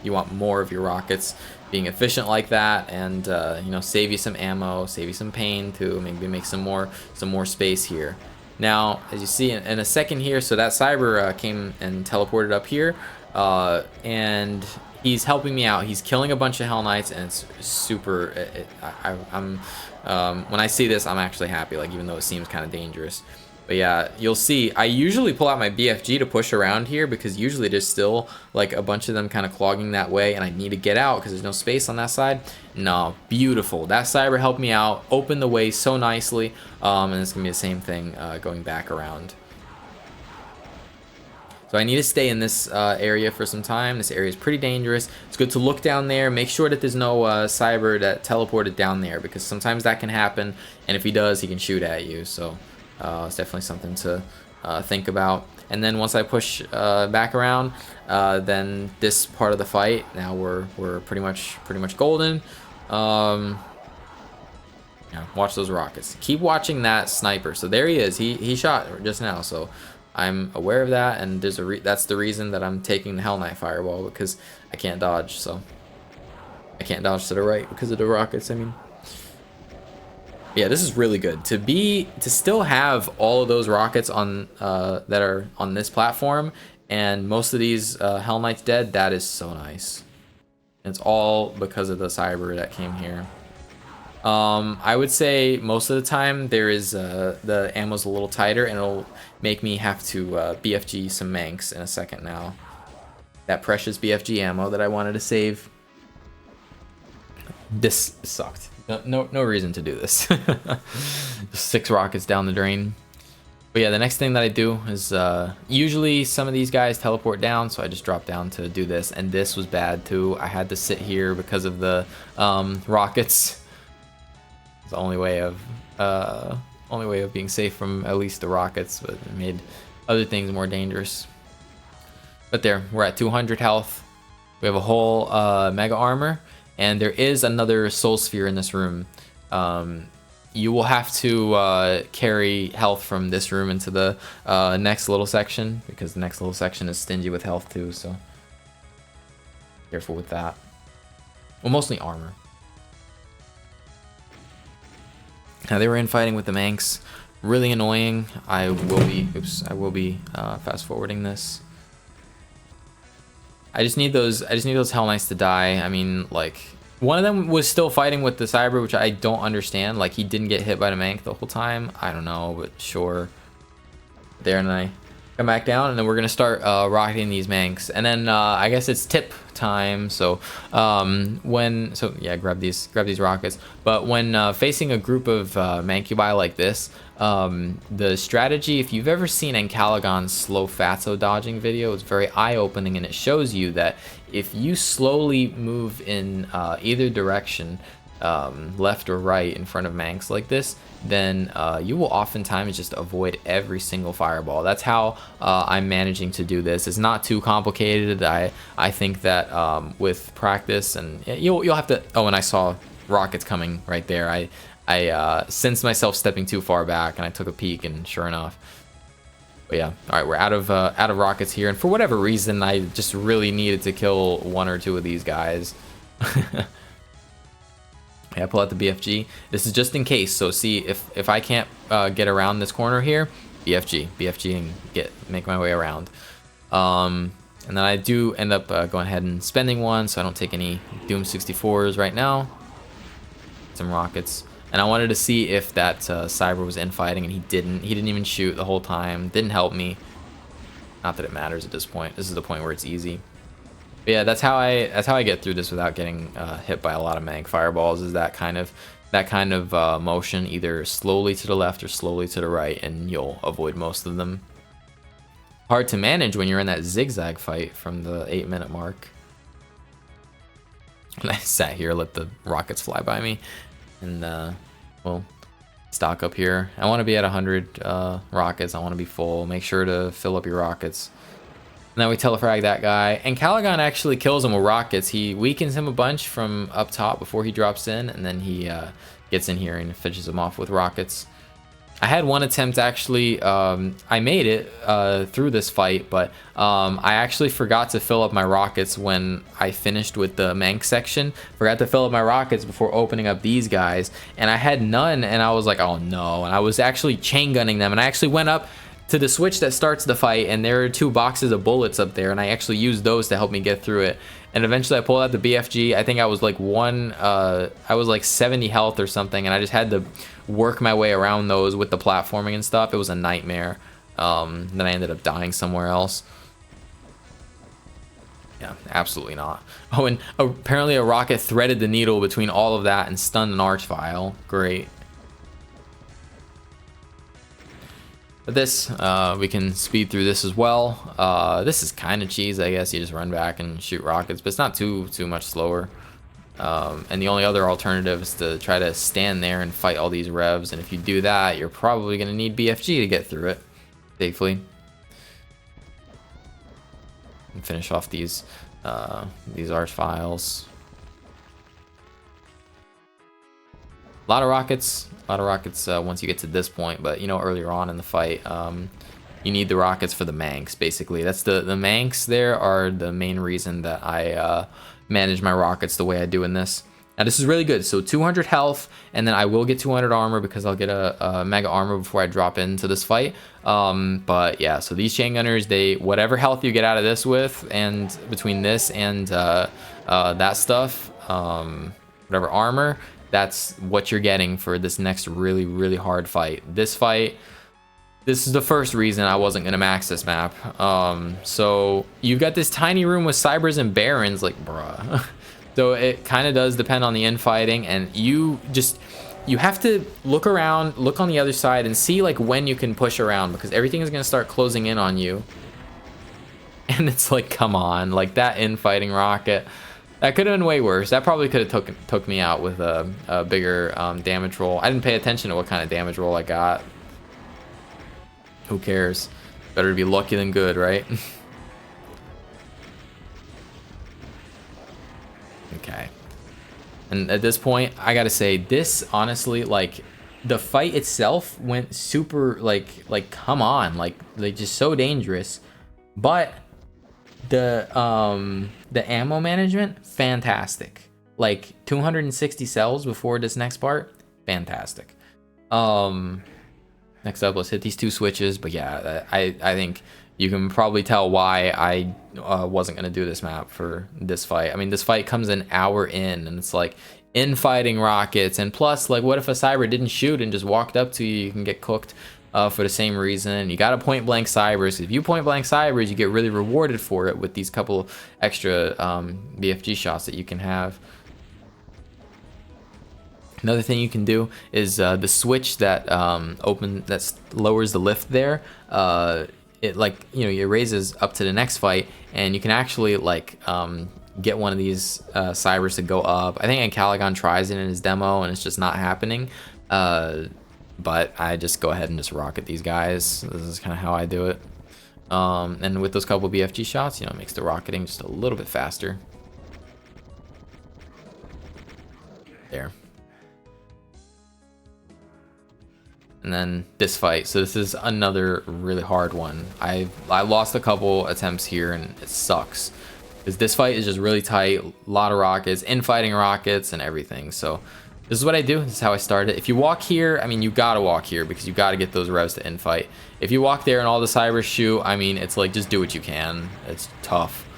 You want more of your rockets being efficient like that, and you know, save you some ammo, save you some pain too. Maybe make some more space here. Now, as you see in a second here, so that Cyber came and teleported up here, and he's helping me out. He's killing a bunch of Hell Knights, and it's super. I'm when I see this, I'm actually happy. Like, even though it seems kind of dangerous. But yeah, you'll see, I usually pull out my BFG to push around here because usually there's still like a bunch of them kind of clogging that way, and I need to get out because there's no space on that side. No, beautiful. That Cyber helped me out, opened the way so nicely, and it's gonna be the same thing going back around. So I need to stay in this area for some time. This area is pretty dangerous. It's good to look down there. Make sure that there's no Cyber that teleported down there, because sometimes that can happen, and if he does, he can shoot at you. So it's definitely something to think about. And then once I push back around, then this part of the fight, now we're pretty much golden. Yeah, watch those rockets. Keep watching that sniper. So there he is. He shot just now. So I'm aware of that, and there's that's the reason that I'm taking the Hell Knight Fireball, because I can't dodge. So I can't dodge to the right because of the rockets. I mean, yeah, this is really good to still have all of those rockets on that are on this platform, and most of these Hell Knights dead. That is so nice. And it's all because of the Cyber that came here. I would say most of the time there is the ammo's a little tighter, and it'll make me have to BFG some Manx in a second now. That precious BFG ammo that I wanted to save. This sucked. No reason to do this. Just 6 rockets down the drain. But yeah, the next thing that I do is usually some of these guys teleport down, so I just drop down to do this. And this was bad too. I had to sit here because of the rockets. It's the only way of being safe from at least the rockets, but it made other things more dangerous. But there, we're at 200 health. We have a whole mega armor. And there is another soul sphere in this room. You will have to carry health from this room into the next little section, because the next little section is stingy with health too, so careful with that. Well, mostly armor. Now they were infighting with the Manx. Really annoying. I will be fast forwarding this. I just need those Hell Knights to die. I mean, like, one of them was still fighting with the Cyber, which I don't understand. Like, he didn't get hit by the Mank the whole time. I don't know, but sure. There, and I come back down, and then we're gonna start rocketing these Manks. And then I guess it's tip time. So yeah, grab these rockets. But when facing a group of Mancubi like this, the strategy, if you've ever seen Encalagon's slow fatso dodging video, it's very eye-opening, and it shows you that if you slowly move in either direction, left or right in front of Manx like this, then you will oftentimes just avoid every single fireball. That's how I'm managing to do this. It's not too complicated. I think that with practice, and you'll have to. Oh, and I saw rockets coming right there. I sensed myself stepping too far back, and I took a peek, and sure enough. But yeah, all right, we're out of rockets here, and for whatever reason, I just really needed to kill 1 or 2 of these guys. Yeah, pull out the BFG. This is just in case. So see, if I can't get around this corner here, BFG, and make my way around. And then I do end up going ahead and spending one, so I don't take any Doom 64s right now. Some rockets. And I wanted to see if that Cyber was infighting, and he didn't. He didn't even shoot the whole time. Didn't help me. Not that it matters at this point. This is the point where it's easy. But yeah, that's how I get through this without getting hit by a lot of Mank fireballs. Is that kind of motion, either slowly to the left or slowly to the right, and you'll avoid most of them. Hard to manage when you're in that zigzag fight from the 8-minute mark. And I sat here, let the rockets fly by me, and well, stock up here. I want to be at 100 rockets. I want to be full. Make sure to fill up your rockets. And then we telefrag that guy, and Calagon actually kills him with rockets. He weakens him a bunch from up top before he drops in, and then he gets in here and finishes him off with rockets. I had one attempt actually. I made it through this fight, but I actually forgot to fill up my rockets when I finished with the Manx section. Forgot to fill up my rockets before opening up these guys, and I had none, and I was like, oh no. And I was actually chain gunning them, and I actually went up to the switch that starts the fight, and there are 2 boxes of bullets up there, and I actually used those to help me get through it. And eventually I pulled out the BFG. I think I was like I was like 70 health or something, and I just had to work my way around those with the platforming and stuff. It was a nightmare. Then I ended up dying somewhere else. Yeah, absolutely not. Oh, and apparently a rocket threaded the needle between all of that and stunned an archvile. Great. But this, we can speed through this as well. This is kind of cheese, I guess. You just run back and shoot rockets, but it's not too much slower. And the only other alternative is to try to stand there and fight all these revs. And if you do that, you're probably going to need BFG to get through it safely. And finish off these archviles. A lot of rockets once you get to this point, but you know, earlier on in the fight, you need the rockets for the Manx. Basically, that's the Manx there are the main reason that I manage my rockets the way I do in this. Now this is really good. So 200 health, and then I will get 200 armor because I'll get a mega armor before I drop into this fight. But yeah, so these chain gunners, whatever health you get out of this with, and between this and that stuff, whatever armor, that's what you're getting for this next really hard fight. This is the first reason I wasn't gonna max this map. So you've got this tiny room with cybers and barons, like bruh. So it kind of does depend on the infighting, and you have to look around, look on the other side, and see like when you can push around, because everything is gonna start closing in on you. And it's like, come on, like that infighting rocket. That could have been way worse. That probably could have took me out with a bigger damage roll. I didn't pay attention to what kind of damage roll I got. Who cares? Better to be lucky than good, right? Okay. And at this point, I gotta say, this honestly, like, the fight itself went super, like come on, like just so dangerous. But the ammo management, fantastic. Like 260 cells before this next part, fantastic. Next up, let's hit these 2 switches. But yeah, I think you can probably tell why I wasn't gonna do this map for this fight. I mean, this fight comes an hour in, and it's like infighting rockets, and plus, like, what if a cyber didn't shoot and just walked up to you? You can get cooked for the same reason. You got to point blank cybers. If you point blank cybers, you get really rewarded for it with these couple extra BFG shots that you can have. Another thing you can do is the switch that that lowers the lift there. It, like, you know, it raises up to the next fight, and you can actually like get one of these cybers to go up. I think Caligon tries it in his demo, and it's just not happening. But I just go ahead and just rocket these guys. This is kind of how I do it. And with those couple BFG shots, you know, it makes the rocketing just a little bit faster. There. And then this fight. So this is another really hard one. I lost a couple attempts here, and it sucks. Because this fight is just really tight. A lot of rockets, infighting rockets, and everything. So this is what I do. This is how I started. If you walk here, I mean, you gotta walk here because you gotta get those revs to infight. If you walk there and all the cybers shoot, I mean, it's like, just do what you can. It's tough.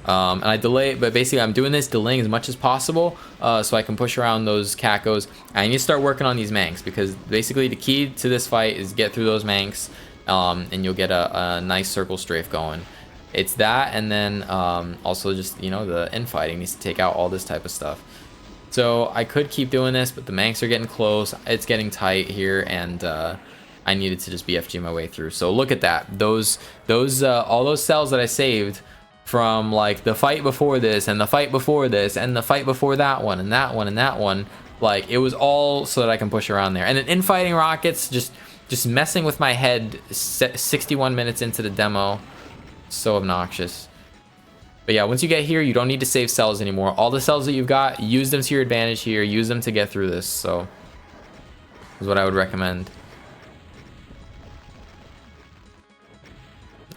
And I delay, but basically I'm doing this delaying as much as possible so I can push around those Cacos. I need to start working on these Manx, because basically the key to this fight is get through those Manx, and you'll get a nice circle strafe going. It's that, and then also just, you know, the infighting needs to take out all this type of stuff. So I could keep doing this, but the Manx are getting close. It's getting tight here, and I needed to just BFG my way through. So look at that. All those cells that I saved from like the fight before this, and the fight before this, and the fight before that one, and that one, and that one, like, it was all so that I can push around there. And then infighting rockets, just messing with my head 61 minutes into the demo. So obnoxious. But yeah, once you get here, you don't need to save cells anymore. All the cells that you've got, use them to your advantage here. Use them to get through this. So is what I would recommend.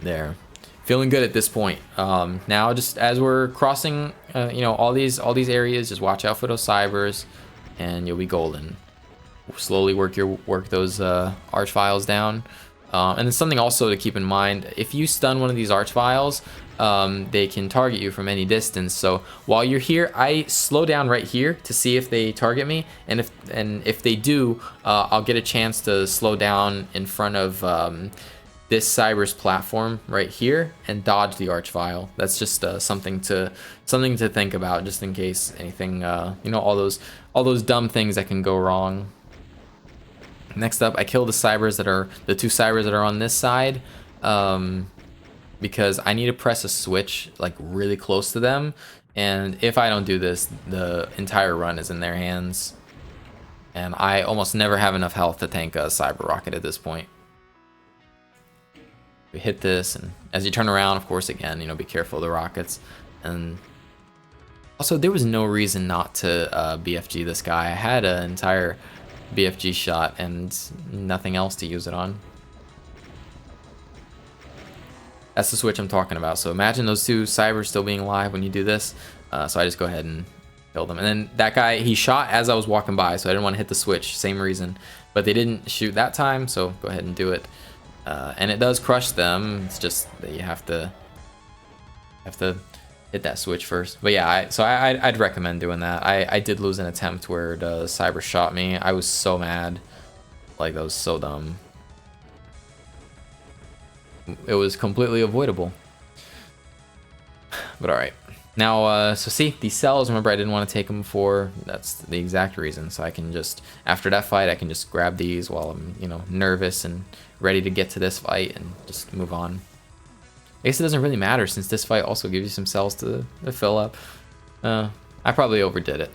There. Feeling good at this point. Now, just as we're crossing, you know, all these areas, just watch out for those cybers, and you'll be golden. Slowly work those arch files down. And then something also to keep in mind: if you stun one of these arch files, they can target you from any distance. So while you're here, I slow down right here to see if they target me, and if they do, I'll get a chance to slow down in front of this cyber's platform right here and dodge the arch file. That's just something to think about, just in case anything, you know, all those dumb things that can go wrong. Next up, I kill the two cybers that are on this side, because I need to press a switch like really close to them, and if I don't do this, the entire run is in their hands, and I almost never have enough health to tank a cyber rocket at this point. We hit this, and as you turn around, of course, again, you know, be careful of the rockets. And also, there was no reason not to BFG this guy. I had an entire BFG shot and nothing else to use it on. That's the switch I'm talking about. So imagine those two cybers still being alive when you do this. So I just go ahead and kill them. And then that guy, he shot as I was walking by, so I didn't want to hit the switch. Same reason. But they didn't shoot that time, so go ahead and do it. And it does crush them. It's just that you have to hit that switch first. But yeah, I'd recommend doing that. I did lose an attempt where the cyber shot me. I was so mad. Like, that was so dumb. It was completely avoidable. But alright. Now, so see, these cells, remember I didn't want to take them before. That's the exact reason. So I can just, after that fight, I can just grab these while I'm, you know, nervous and ready to get to this fight and just move on. I guess it doesn't really matter since this fight also gives you some cells to fill up. I probably overdid it.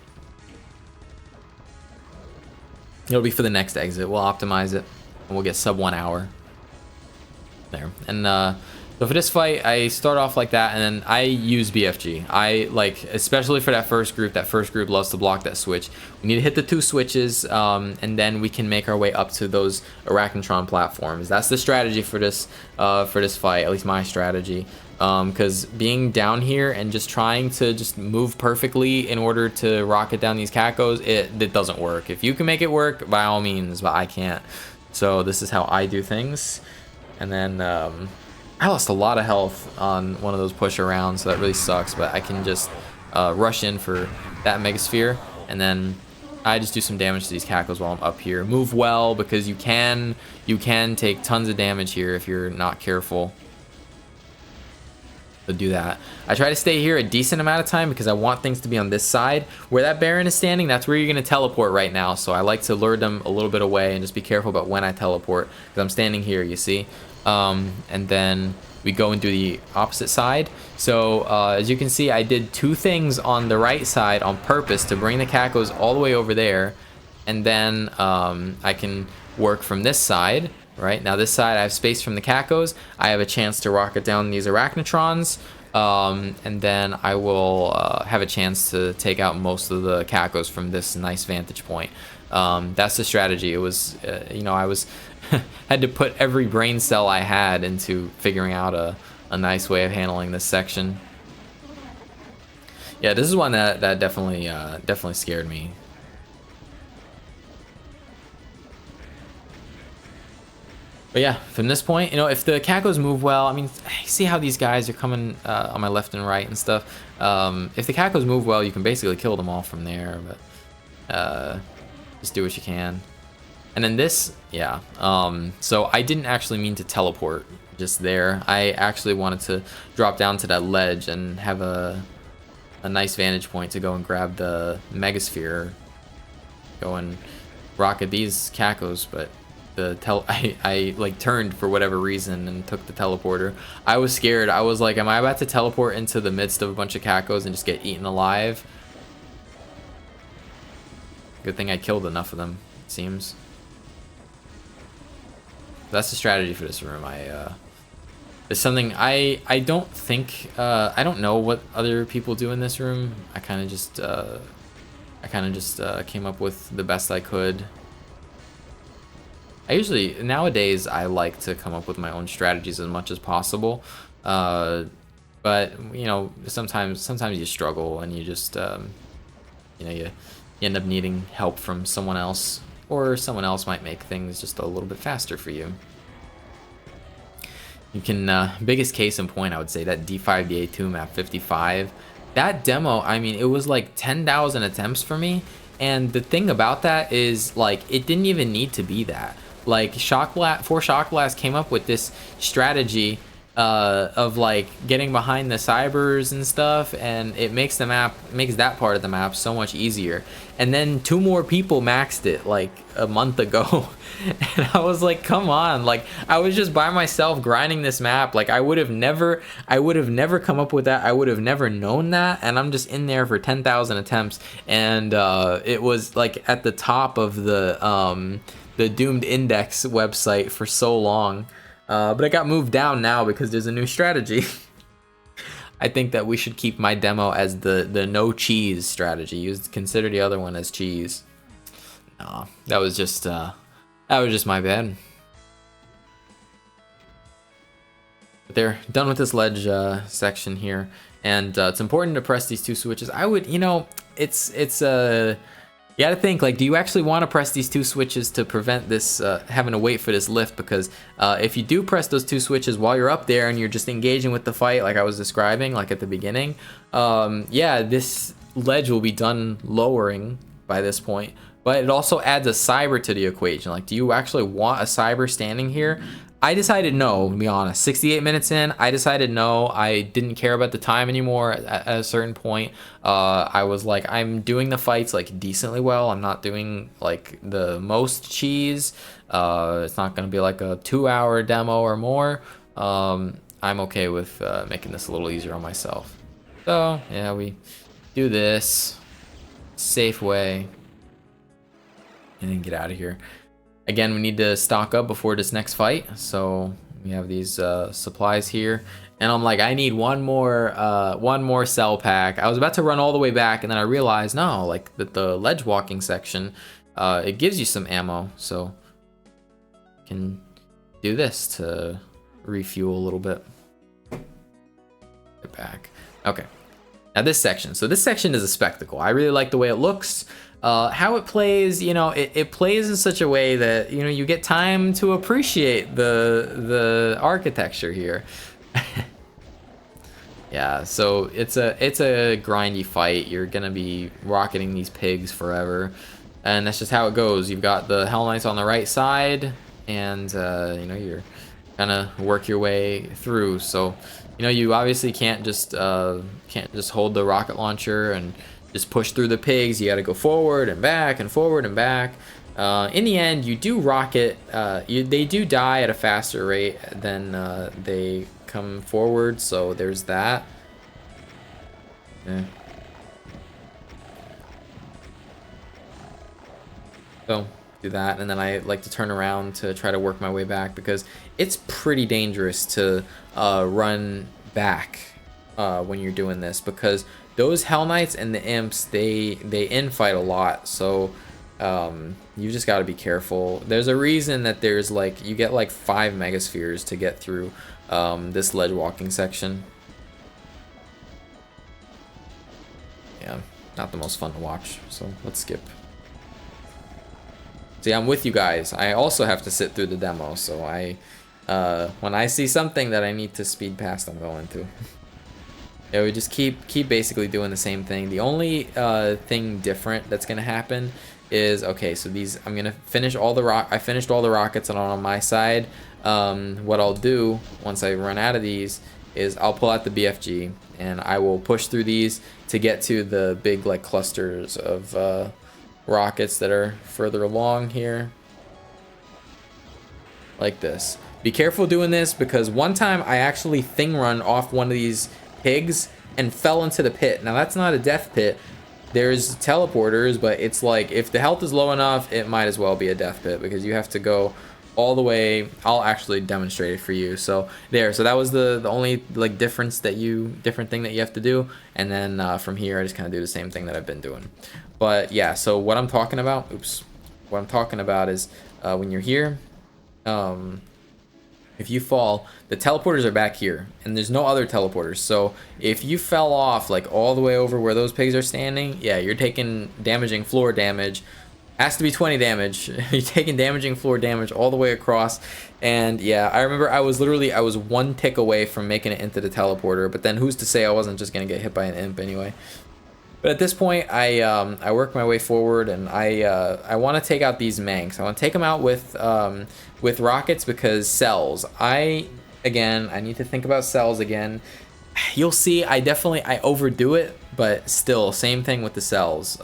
It'll be for the next exit. We'll optimize it and we'll get sub 1 hour. There. And so for this fight, I start off like that, and then I use BFG. I like, especially for that first group loves to block that switch. We need to hit the 2 switches, and then we can make our way up to those Arachnotron platforms. That's the strategy for this fight, at least my strategy. Because being down here and just trying to just move perfectly in order to rocket down these cacos, it doesn't work. If you can make it work, by all means, but I can't. So this is how I do things. And then I lost a lot of health on one of those push arounds, so that really sucks, but I can just rush in for that Megasphere, and then I just do some damage to these cacos while I'm up here. Move well, because you can take tons of damage here if you're not careful. So do that. I try to stay here a decent amount of time because I want things to be on this side. Where that Baron is standing, that's where you're going to teleport right now, so I like to lure them a little bit away and just be careful about when I teleport, because I'm standing here, you see. And then we go and do the opposite side. So as you can see, I did 2 things on the right side on purpose to bring the cacos all the way over there, and then I can work from this side. Right now, this side I have space from the cacos. I have a chance to rocket down these Arachnotrons, and then I will have a chance to take out most of the cacos from this nice vantage point. That's the strategy. It was, you know, I was had to put every brain cell I had into figuring out a nice way of handling this section. Yeah, this is one that definitely scared me. But yeah, from this point, you know, if the cacos move well, I mean, see how these guys are coming on my left and right and stuff. If the cacos move well, you can basically kill them all from there, but just do what you can. And then this, yeah, so I didn't actually mean to teleport just there. I actually wanted to drop down to that ledge and have a nice vantage point to go and grab the Megasphere, go and rocket these cacos, but I like turned for whatever reason and took the teleporter. I was scared. I was like, am I about to teleport into the midst of a bunch of cacos and just get eaten alive? Good thing I killed enough of them, it seems. That's the strategy for this room. It's something I don't think, I don't know what other people do in this room. I kind of just came up with the best I could. I usually, nowadays, I like to come up with my own strategies as much as possible. But you know, sometimes you struggle and you just you know, you end up needing help from someone else, or someone else might make things just a little bit faster for you. You can, biggest case in point, I would say that D5 DA2 map 55. That demo, I mean, it was like 10,000 attempts for me. And the thing about that is, like, it didn't even need to be that. Like, Shock Blast came up with this strategy of like getting behind the cybers and stuff, and it makes that part of the map so much easier. And then 2 more people maxed it like a month ago. And I was like, come on, like I was just by myself grinding this map. Like I would have never come up with that. I would have never known that. And I'm just in there for 10,000 attempts, and it was like at the top of the Doomed Index website for so long. But it got moved down now because there's a new strategy. I think that we should keep my demo as the no cheese strategy. Consider the other one as cheese. No, that was just my bad. But they're done with this ledge section here, and it's important to press these 2 switches. I would, you know, it's you gotta think, like, do you actually want to press these 2 switches to prevent this having to wait for this lift? Because if you do press those 2 switches while you're up there and you're just engaging with the fight, like I was describing, like at the beginning, yeah, this ledge will be done lowering by this point. But it also adds a cyber to the equation. Like, do you actually want a cyber standing here? I decided no, to be honest. 68 minutes in, I decided no. I didn't care about the time anymore at a certain point. I was like, I'm doing the fights like decently well. I'm not doing like the most cheese. It's not going to be like a 2-hour demo or more. I'm okay with making this a little easier on myself. So, yeah, we do this safe way and then get out of here. Again, we need to stock up before this next fight, so we have these supplies here, and I'm like, I need one more cell pack. I was about to run all the way back, and then I realized, no, like the ledge walking section, it gives you some ammo, so you can do this to refuel a little bit. Get back. Okay, now this section. So this section is a spectacle. I really like the way it looks. How it plays, you know, it plays in such a way that, you know, you get time to appreciate the architecture here. Yeah, so it's a grindy fight. You're gonna be rocketing these pigs forever, and that's just how it goes. You've got the Hell Knights on the right side, and you know, you're gonna work your way through. So, you know, you obviously can't just hold the rocket launcher and just push through the pigs. You got to go forward and back and forward and back. In the end, you do rocket. They do die at a faster rate than they come forward. So there's that. Yeah. So do that, and then I like to turn around to try to work my way back, because it's pretty dangerous to run back when you're doing this, because those Hell Knights and the Imps, they infight a lot, so you just got to be careful. There's a reason that there's like, you get like 5 megaspheres to get through this ledge walking section. Yeah, not the most fun to watch, so let's skip. See, I'm with you guys. I also have to sit through the demo, so when I see something that I need to speed past, I'm going to. Yeah, we just keep basically doing the same thing. The only thing different that's gonna happen is, okay, so these, I'm gonna finish all the I finished all the rockets on my side. What I'll do once I run out of these is I'll pull out the BFG and I will push through these to get to the big like clusters of rockets that are further along here, like this. Be careful doing this, because one time I actually thing run off one of these pigs and fell into the pit. Now that's not a death pit. There's teleporters, but it's like, if the health is low enough, it might as well be a death pit, because you have to go all the way. I'll actually demonstrate it for you. So there, so that was the only like different thing that you have to do. And then from here, I just kind of do the same thing that I've been doing. But yeah, so what I'm talking about, what I'm talking about is when you're here, if you fall, the teleporters are back here, and there's no other teleporters. So if you fell off like all the way over where those pigs are standing, yeah, you're taking damaging floor damage. Has to be 20 damage. You're taking damaging floor damage all the way across. And yeah, I remember I was one tick away from making it into the teleporter, but then who's to say I wasn't just gonna get hit by an imp anyway. But at this point, I work my way forward, and I want to take out these Manx. I want to take them out with rockets, because cells. I need to think about cells again. You'll see, I overdo it, but still, same thing with the cells.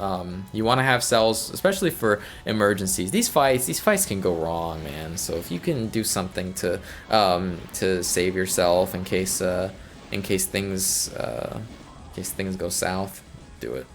You want to have cells, especially for emergencies. These fights can go wrong, man. So if you can do something to save yourself in case things go south, do it.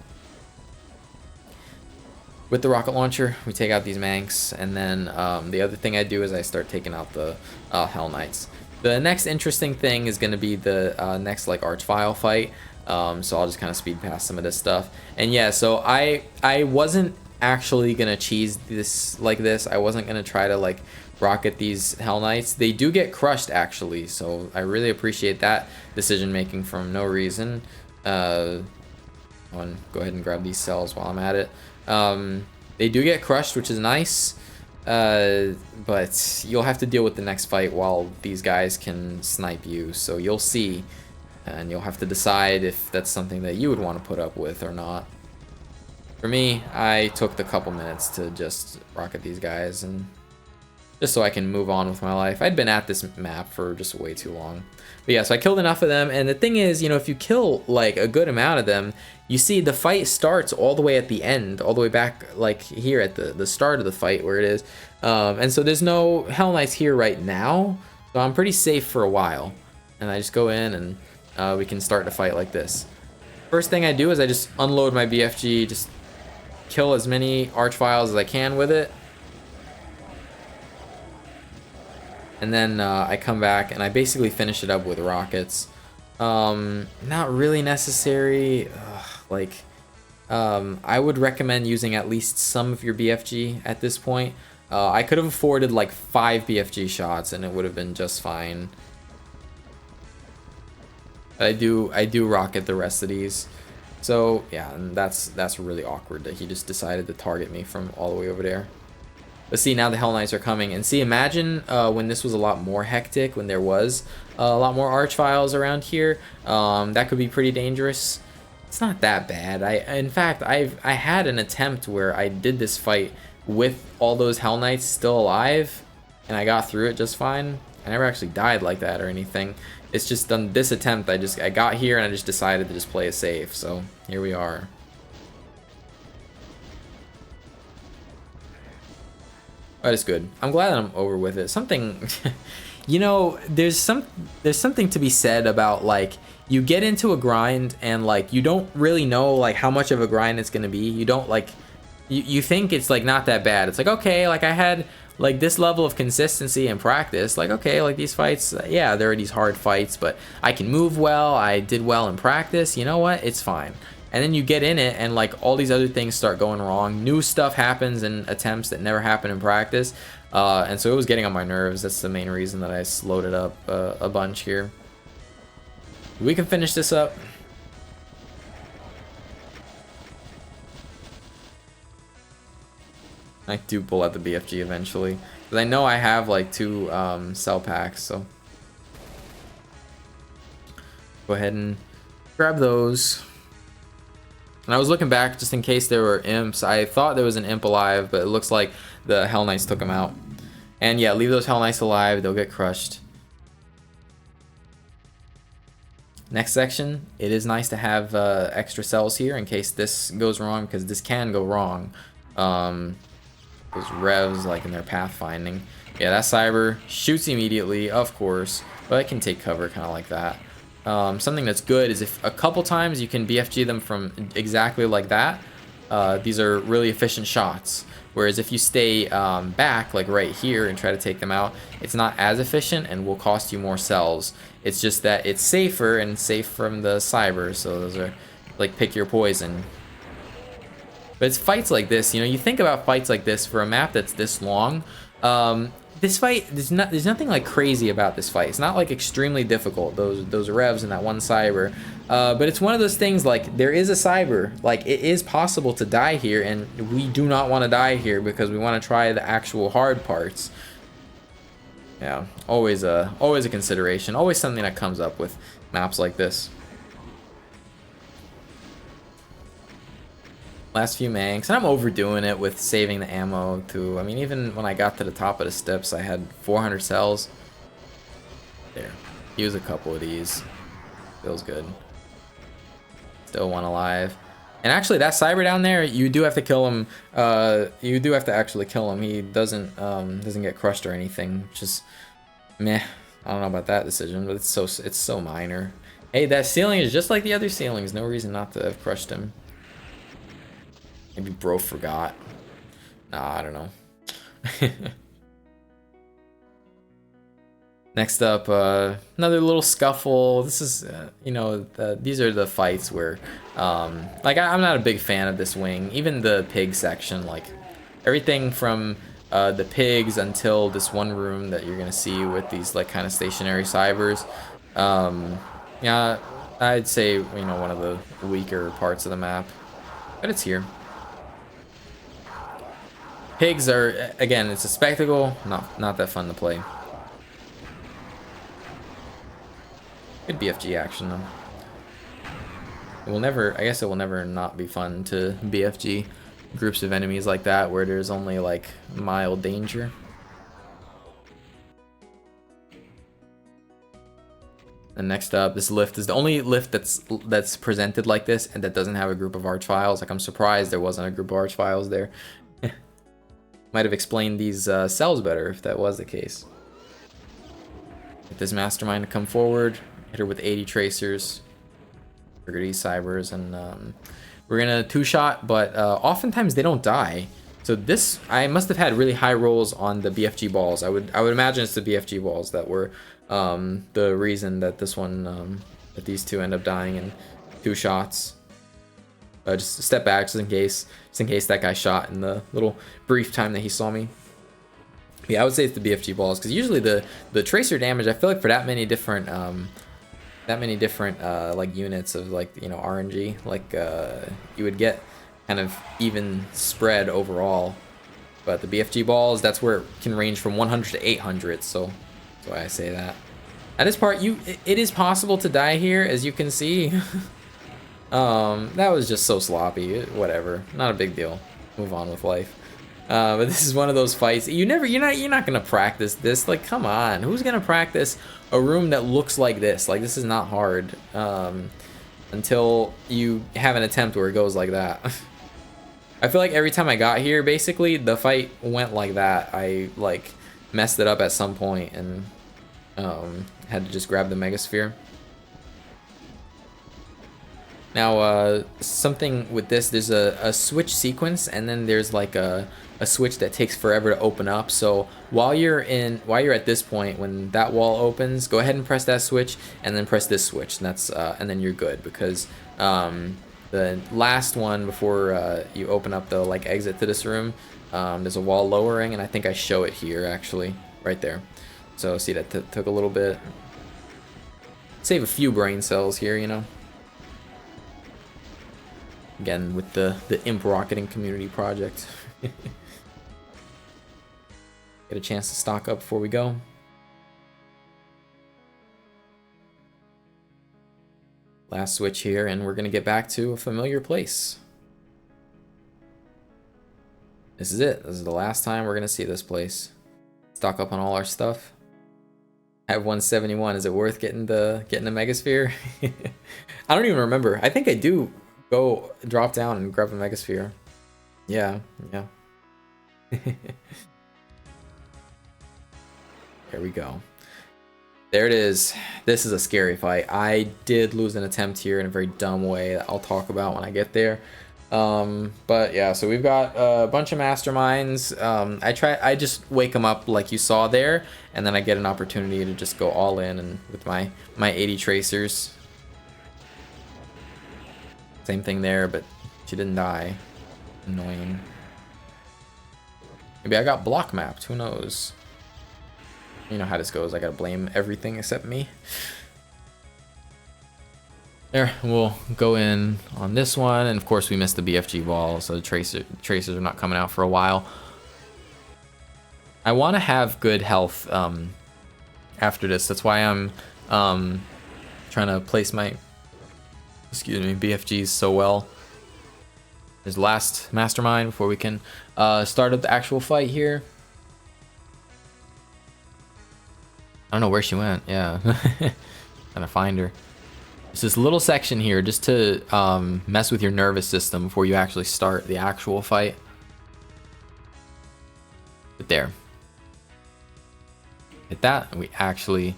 With the rocket launcher, we take out these Manx, and then the other thing I do is I start taking out the Hell Knights. The next interesting thing is going to be the next like Archvile fight. So I'll just kind of speed past some of this stuff. And yeah, so I wasn't actually gonna cheese this like this. I wasn't gonna try to like rocket these Hell Knights. They do get crushed actually, so I really appreciate that decision making from no reason. Go ahead and grab these cells while I'm at it. They do get crushed, which is nice. But you'll have to deal with the next fight while these guys can snipe you, so you'll see, and you'll have to decide if that's something that you would want to put up with or not. For me, I took the couple minutes to just rocket these guys, and just so I can move on with my life. I'd been at this map for just way too long. But yeah, so I killed enough of them, and the thing is, you know, if you kill like a good amount of them, you see the fight starts all the way at the end, all the way back like here at the start of the fight where it is. And so there's no Hell Knights here right now, so I'm pretty safe for a while. And I just go in and we can start to fight like this. First thing I do is I just unload my BFG, just kill as many Archviles as I can with it. And then I come back and I basically finish it up with rockets. Not really necessary. I would recommend using at least some of your BFG at this point. I could have afforded like 5 BFG shots and it would have been just fine. I do rocket the rest of these. So yeah, and that's really awkward that he just decided to target me from all the way over there. But see, now the Hell Knights are coming, and see, imagine when this was a lot more hectic, when there was a lot more Archviles around here. That could be pretty dangerous. It's not that bad. In fact, I had an attempt where I did this fight with all those Hell Knights still alive, and I got through it just fine. I never actually died like that or anything. It's just on this attempt, I got here and I just decided to just play it safe. So here we are. That is good. I'm glad that I'm over with it. Something, you know, there's something to be said about like you get into a grind and like you don't really know like how much of a grind it's gonna be. You don't like you think it's like not that bad. It's like, okay, like I had like this level of consistency and practice. Like, okay, like these fights, yeah, there are these hard fights, but I can move well. I did well in practice. You know what? It's fine. And then you get in it and like all these other things start going wrong. New stuff happens in attempts that never happen in practice. And so it was getting on my nerves. That's the main reason that I slowed it up a bunch here. We can finish this up. I do pull out the BFG eventually. Because I know I have like 2 cell packs, so. Go ahead and grab those. And I was looking back just in case there were imps. I thought there was an imp alive, but it looks like the Hell Knights took them out. And yeah, leave those Hell Knights alive. They'll get crushed. Next section, it is nice to have extra cells here in case this goes wrong, because this can go wrong. Those revs, like in their pathfinding. Yeah, that cyber shoots immediately, of course, but it can take cover kind of like that. Something that's good is if a couple times you can BFG them from exactly like that, these are really efficient shots. Whereas if you stay back, like right here, and try to take them out, it's not as efficient and will cost you more cells. It's just that it's safer and safe from the cyber, so those are like pick your poison. But it's fights like this, you know, you think about fights like this for a map that's this long, this fight, there's nothing like crazy about this fight. It's not like extremely difficult, those revs and that one cyber, but it's one of those things like there is a cyber, like it is possible to die here, and we do not want to die here because we want to try the actual hard parts. Yeah, always a consideration, always something that comes up with maps like this. Last few manks, and I'm overdoing it with saving the ammo too. I mean, even when I got to the top of the steps, I had 400 cells. There, use a couple of these. Feels good. Still one alive. And actually, that cyber down there, you do have to kill him. You do have to actually kill him. He doesn't get crushed or anything, which is meh. I don't know about that decision, but it's so minor. Hey, that ceiling is just like the other ceilings. No reason not to have crushed him. Maybe bro forgot. Nah, I don't know. Next up, another little scuffle. This is, you know, these are the fights where, like, I'm not a big fan of this wing. Even the pig section, like, everything from the pigs until this one room that you're gonna see with these, like, kind of stationary cybers. Yeah, I'd say, you know, one of the weaker parts of the map, but it's here. Pigs are, again, it's a spectacle, not that fun to play. Good BFG action though. It will never, I guess it will never not be fun to BFG groups of enemies like that where there's only like mild danger. And next up, this lift is the only lift that's presented like this and that doesn't have a group of archviles. Like, I'm surprised there wasn't a group of archviles there. Might have explained these cells better if that was the case. Get this mastermind to come forward. Hit her with 80 tracers. Trigger these cybers, and we're gonna two-shot, but oftentimes they don't die. So this, I must have had really high rolls on the BFG balls. I would imagine it's the BFG balls that were the reason that this one, that these two end up dying in 2 shots. Just step back just in case that guy shot in the little brief time that he saw me. Yeah, I would say it's the BFG balls, because usually the tracer damage, I feel like for that many different like units of, like, you know, RNG, like you would get kind of even spread overall. But the BFG balls, that's where it can range from 100 to 800, so that's why I say that. At this part, it is possible to die here, as you can see. That was just so sloppy. Whatever, not a big deal. Move on with life. But this is one of those fights you're not gonna practice this. Like, come on, who's gonna practice a room that looks like this? Like, this is not hard until you have an attempt where it goes like that. I feel like every time I got here, basically the fight went like that. I like messed it up at some point and had to just grab the megasphere. Now, something with this, there's a switch sequence, and then there's like a switch that takes forever to open up. So while you're at this point, when that wall opens, go ahead and press that switch, and then press this switch, and that's and then you're good, because the last one before you open up the like exit to this room, there's a wall lowering, and I think I show it here actually, right there. So see, that took a little bit. Save a few brain cells here, you know. Again, with the Imp Rocketing Community Project. Get a chance to stock up before we go. Last switch here, and we're going to get back to a familiar place. This is it. This is the last time we're going to see this place. Stock up on all our stuff. I have 171. Is it worth getting the Megasphere? I don't even remember. I think I do go drop down and grab a Megasphere. Yeah. There we go. There it is. This is a scary fight. I did lose an attempt here in a very dumb way that I'll talk about when I get there. But yeah, so we've got a bunch of masterminds. I just wake them up like you saw there, and then I get an opportunity to just go all in and with my 80 tracers. Same thing there, but she didn't die. Annoying. Maybe I got block mapped, who knows? You know how this goes. I gotta blame everything except me. There, we'll go in on this one, and of course we missed the BFG ball, so the tracers are not coming out for a while. I want to have good health after this. That's why I'm trying to place my BFGs so well. There's the last mastermind before we can start up the actual fight here. I don't know where she went. Yeah, trying to find her. It's this little section here just to mess with your nervous system before you actually start the actual fight. But there. Hit that, and we actually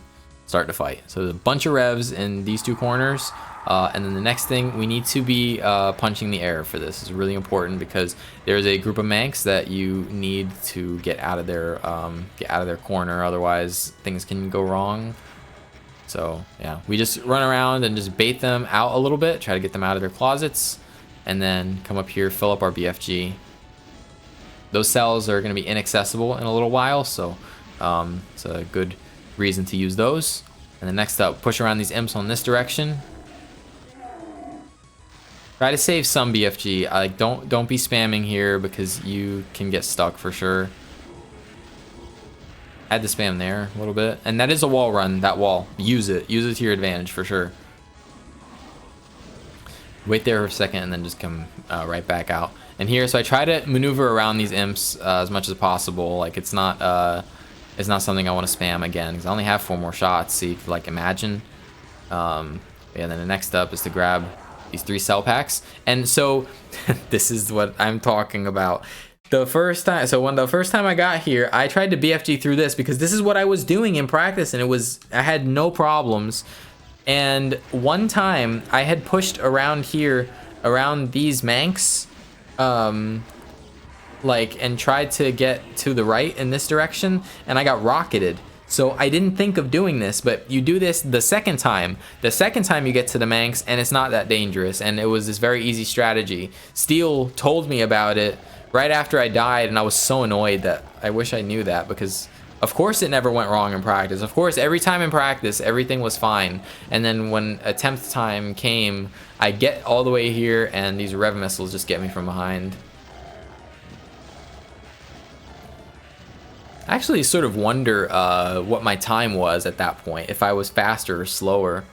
start to fight. So there's a bunch of revs in these two corners. And then the next thing, we need to be punching the air for this. It's really important because there's a group of Manx that you need to get out of their corner. Otherwise, things can go wrong. So yeah, we just run around and just bait them out a little bit, try to get them out of their closets, and then come up here, fill up our BFG. Those cells are going to be inaccessible in a little while, so it's a good reason to use those. And then next up, push around these imps on this direction. Try to save some BFG. Like don't be spamming here because you can get stuck for sure. Had to spam there a little bit, and that is a wall run. That wall, use it to your advantage for sure. Wait there for a second and then just come right back out. And here, so I try to maneuver around these imps as much as possible. Like it's not something I want to spam again because I only have 4 more shots. So you can like imagine. Yeah, then the next up is to grab these 3 cell packs. And so this is what I'm talking about. The first time I got here, I tried to BFG through this because this is what I was doing in practice, and I had no problems. And one time I had pushed around here, around these Manx, like, and tried to get to the right in this direction, and I got rocketed. So I didn't think of doing this, but you do this the second time. The second time you get to the Manx, and it's not that dangerous, and it was this very easy strategy. Steel told me about it right after I died, and I was so annoyed that I wish I knew that, because of course it never went wrong in practice. Of course, every time in practice, everything was fine. And then when a 10th time came, I get all the way here, and these rev missiles just get me from behind. I actually sort of wonder what my time was at that point, if I was faster or slower.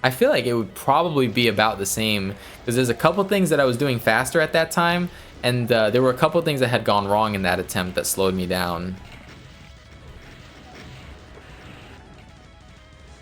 I feel like it would probably be about the same, because there's a couple things that I was doing faster at that time, and there were a couple things that had gone wrong in that attempt that slowed me down.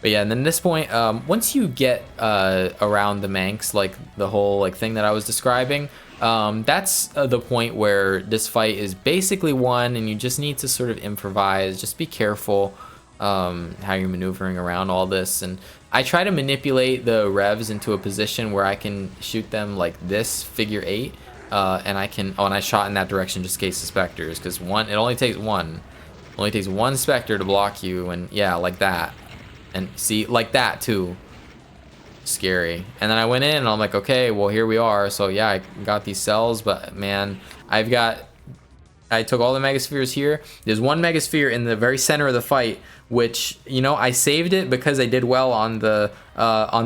But yeah, and then at this point, once you get around the Manx, like the whole thing that I was describing, that's the point where this fight is basically won, and you just need to sort of improvise. Just be careful how you're maneuvering around all this. And I try to manipulate the revs into a position where I can shoot them like this, figure 8, and I can. Oh, and I shot in that direction just in case of specters, because it only takes one. It only takes one specter to block you, and yeah, like that. And see, like that too. Scary. And then I went in and I'm like, okay, well here we are. So yeah, I got these cells, but man, I took all the megaspheres here. There's one megasphere in the very center of the fight, which, you know, I saved it because I did well on the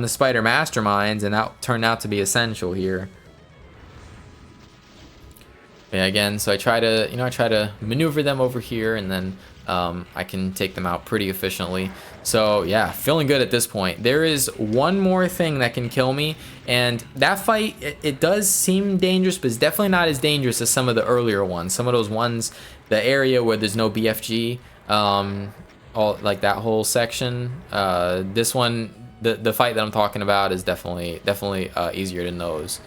spider masterminds, and that turned out to be essential here. Yeah, again, so I try to maneuver them over here, and then I can take them out pretty efficiently. So yeah, feeling good at this point. There is one more thing that can kill me, and that fight, it does seem dangerous, but it's definitely not as dangerous as some of the earlier ones. Some of those ones, the area where there's no BFG, all like that whole section. This one, the fight that I'm talking about is definitely easier than those.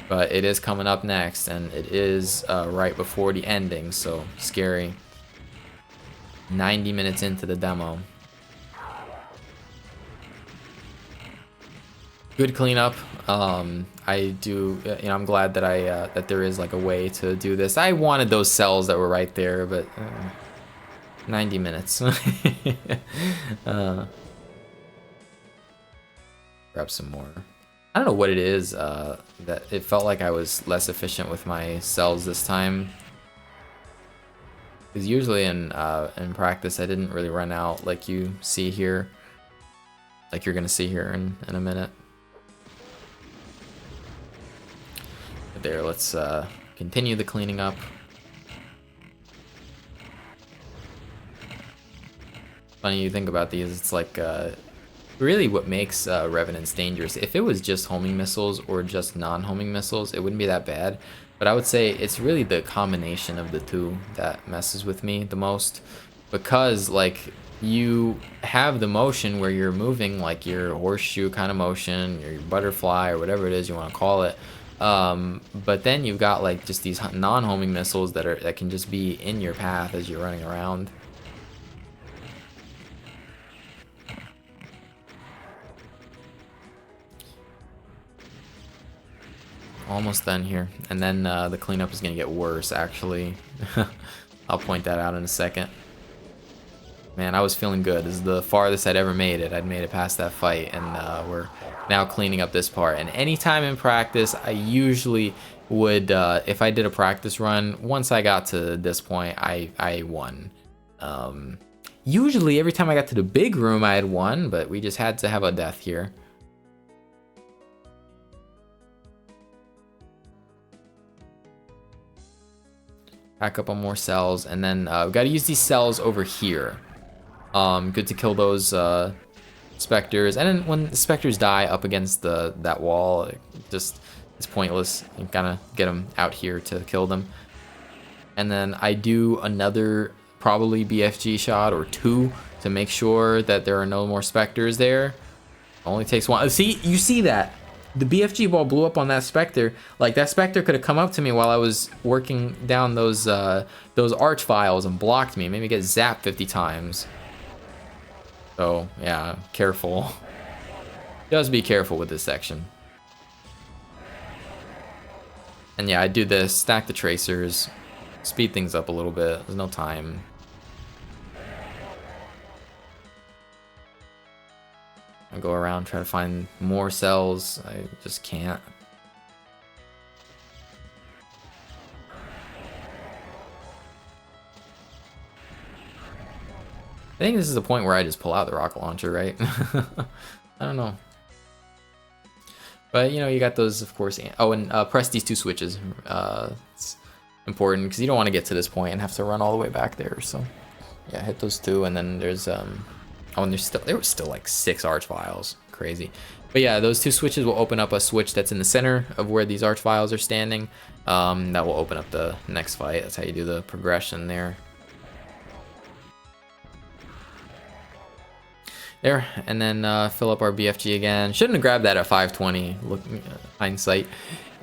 But it is coming up next, and it is right before the ending, so scary. 90 minutes into the demo. Good cleanup. I do, you know, I'm glad that that there is like a way to do this. I wanted those cells that were right there, but 90 minutes. Grab some more. I don't know what it is, that it felt like I was less efficient with my cells this time. Because usually in practice, I didn't really run out like you see here, like you're gonna see here in a minute. But there, let's continue the cleaning up. Funny you think about these, it's like really what makes Revenants dangerous. If it was just homing missiles or just non-homing missiles, it wouldn't be that bad. But I would say it's really the combination of the two that messes with me the most, because like you have the motion where you're moving like your horseshoe kind of motion, your butterfly or whatever it is you want to call it. But then you've got like just these non-homing missiles that can just be in your path as you're running around. Almost done here, and then the cleanup is gonna get worse actually. I'll point that out in a second. Man, I was feeling good. This is the farthest I'd ever made it. I'd made it past that fight, and we're now cleaning up this part. And anytime in practice, I usually would, if I did a practice run, once I got to this point, I won. Usually every time I got to the big room, I had won, but we just had to have a death here. Back up on more cells, and then we've got to use these cells over here. Good to kill those specters, and then when the specters die up against that wall, it's pointless. You gotta get them out here to kill them. And then I do another probably BFG shot or two to make sure that there are no more specters there. Only takes one. See, you see that? The BFG ball blew up on that Spectre. Like, that Spectre could have come up to me while I was working down those arch files and blocked me. Made me get zapped 50 times. So, yeah, careful. Just be careful with this section. And yeah, I do this, stack the tracers, speed things up a little bit. There's no time. I go around, try to find more cells. I just can't. I think this is the point where I just pull out the rocket launcher, right? I don't know. But, you know, you got those, of course. Oh, and press these two switches. It's important because you don't want to get to this point and have to run all the way back there. So, yeah, hit those two, and then there's oh, and there were still like 6 arch files. Crazy. But yeah, those two switches will open up a switch that's in the center of where these arch files are standing. That will open up the next fight. That's how you do the progression there. There, and then fill up our BFG again. Shouldn't have grabbed that at 520. Look, hindsight.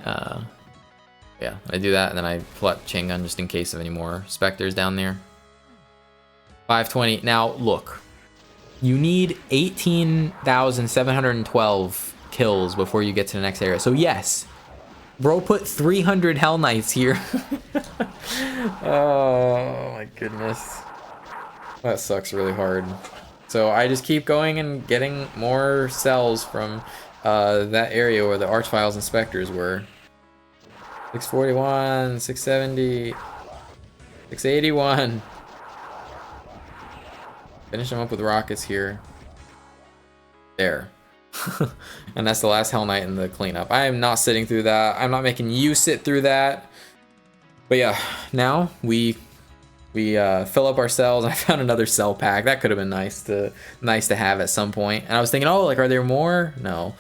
Yeah, I do that, and then I pull out chain gun just in case of any more specters down there. 520. Now look. You need 18,712 kills before you get to the next area. So yes, bro put 300 Hell Knights here. Oh my goodness. That sucks really hard. So I just keep going and getting more cells from that area where the arch files and specters were. 641, 670, 681. Finish them up with rockets here. There. And that's the last Hell Knight in the cleanup. I am not sitting through that. I'm not making you sit through that. But yeah, now we fill up our cells. I found another cell pack. That could have been nice to have at some point. And I was thinking, oh, like, are there more? No.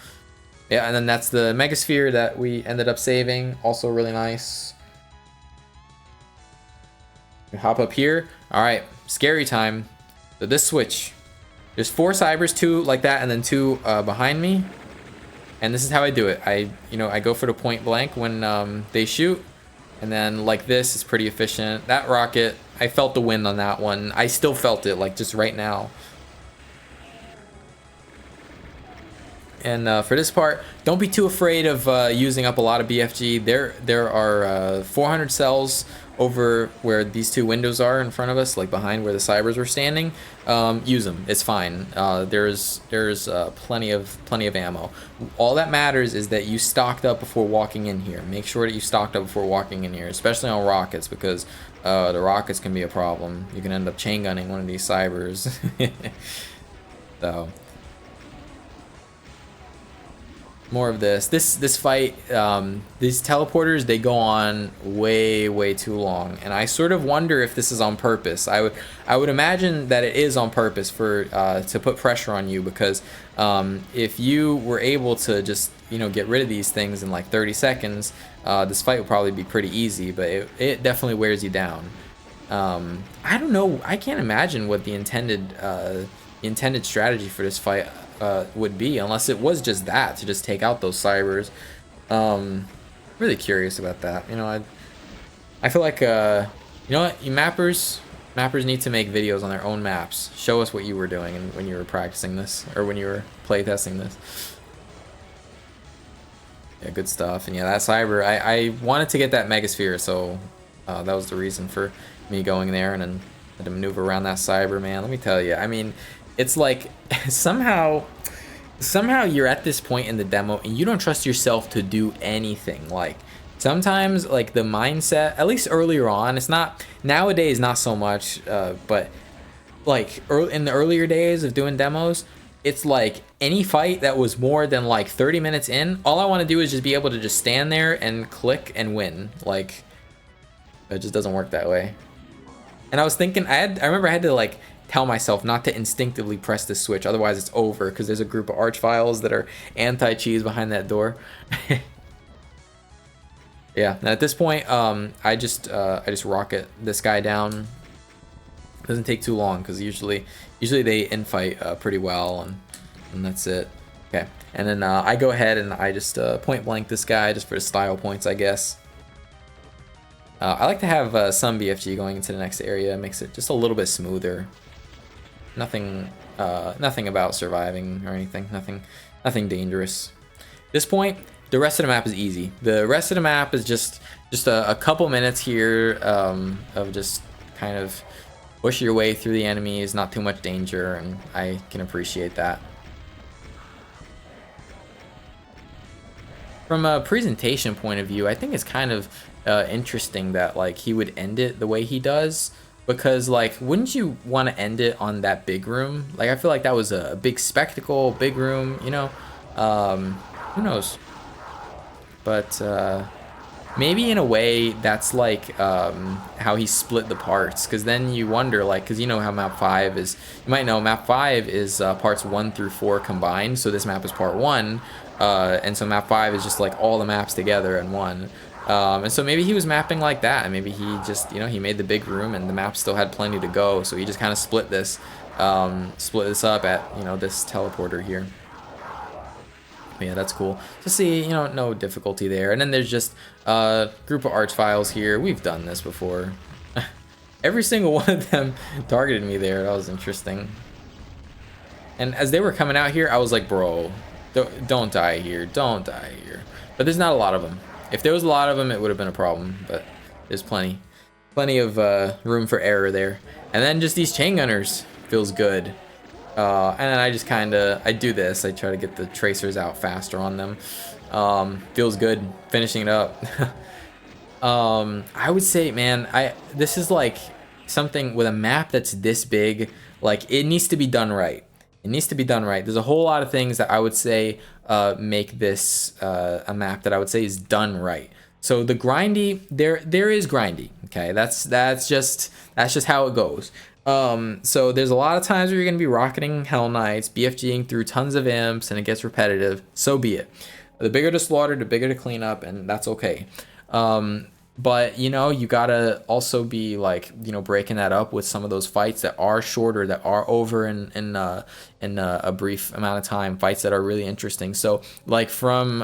Yeah, and then that's the Megasphere that we ended up saving. Also really nice. We hop up here. All right, scary time. So this switch, there's 4 cybers, 2 like that, and then 2 behind me. And this is how I do it. I go for the point blank when they shoot, and then like this is pretty efficient. That rocket, I felt the wind on that one. I still felt it, like just right now. And for this part, don't be too afraid of using up a lot of BFG. There are 400 cells over where these two windows are in front of us, like behind where the cybers were standing, use them. It's fine. There's plenty of ammo. All that matters is that you stocked up before walking in here. Make sure that you stocked up before walking in here, especially on rockets, because the rockets can be a problem. You can end up chain gunning one of these cybers. So more of this fight. These teleporters, they go on way too long, and I sort of wonder if this is on purpose. I would imagine that it is on purpose for to put pressure on you, because if you were able to just get rid of these things in like 30 seconds, this fight would probably be pretty easy, but it definitely wears you down. I don't know, I can't imagine what the intended strategy for this fight would be, unless it was just that, to just take out those cybers. Really curious about that. I feel like you know what, you mappers need to make videos on their own maps. Show us what you were doing when you were practicing this, or when you were playtesting this. Yeah, good stuff. And yeah, that cyber, I wanted to get that megasphere, so that was the reason for me going there, and then had to maneuver around that cyber. Man, let me tell you, I mean, it's like somehow you're at this point in the demo and you don't trust yourself to do anything. Like sometimes, like the mindset, at least earlier on, it's not nowadays, not so much, but like in the earlier days of doing demos, it's like any fight that was more than like 30 minutes in, all I want to do is just be able to just stand there and click and win. Like it just doesn't work that way. And I was thinking, I remember I had to like tell myself not to instinctively press the switch, otherwise it's over, because there's a group of archviles that are anti-cheese behind that door. Yeah, and at this point, I just rocket this guy down. Doesn't take too long, because usually they infight pretty well, and that's it. Okay, and then I go ahead and I just point blank this guy just for the style points, I guess. I like to have some BFG going into the next area. It makes it just a little bit smoother. Nothing about surviving or anything. Nothing dangerous. At this point, the rest of the map is easy. The rest of the map is just a couple minutes here of just kind of push your way through the enemies, not too much danger, and I can appreciate that. From a presentation point of view, I think it's kind of interesting that like he would end it the way he does, because like wouldn't you want to end it on that big room? Like I feel like that was a big spectacle, big room, who knows, but maybe in a way that's like how he split the parts, because then you wonder, like, because you know how map 5 is, you might know map 5 is parts 1 through 4 combined, so this map is part 1, and so map 5 is just like all the maps together in one. And so maybe he was mapping like that, and maybe he just, he made the big room and the map still had plenty to go, so he just kind of split this up at, this teleporter here. But yeah, that's cool to see, no difficulty there. And then there's just a group of archviles here. We've done this before. Every single one of them targeted me there. That was interesting. And as they were coming out here, I was like, bro, don't die here, don't die here. But there's not a lot of them. If there was a lot of them, it would have been a problem, but there's plenty of room for error there. And then just these chain gunners feels good. And then I just I do this. I try to get the tracers out faster on them. Feels good finishing it up. I would say, man, this is like something with a map that's this big. Like it needs to be done right. It needs to be done right. There's a whole lot of things that I would say make this a map that I would say is done right. So the grindy, there is grindy. Okay, that's just how it goes. So there's a lot of times where you're gonna be rocketing Hell Knights, BFGing through tons of imps, and it gets repetitive. So be it. The bigger to slaughter, the bigger to clean up, and that's okay. But you gotta also be like, breaking that up with some of those fights that are shorter, that are over in a brief amount of time, fights that are really interesting. So like from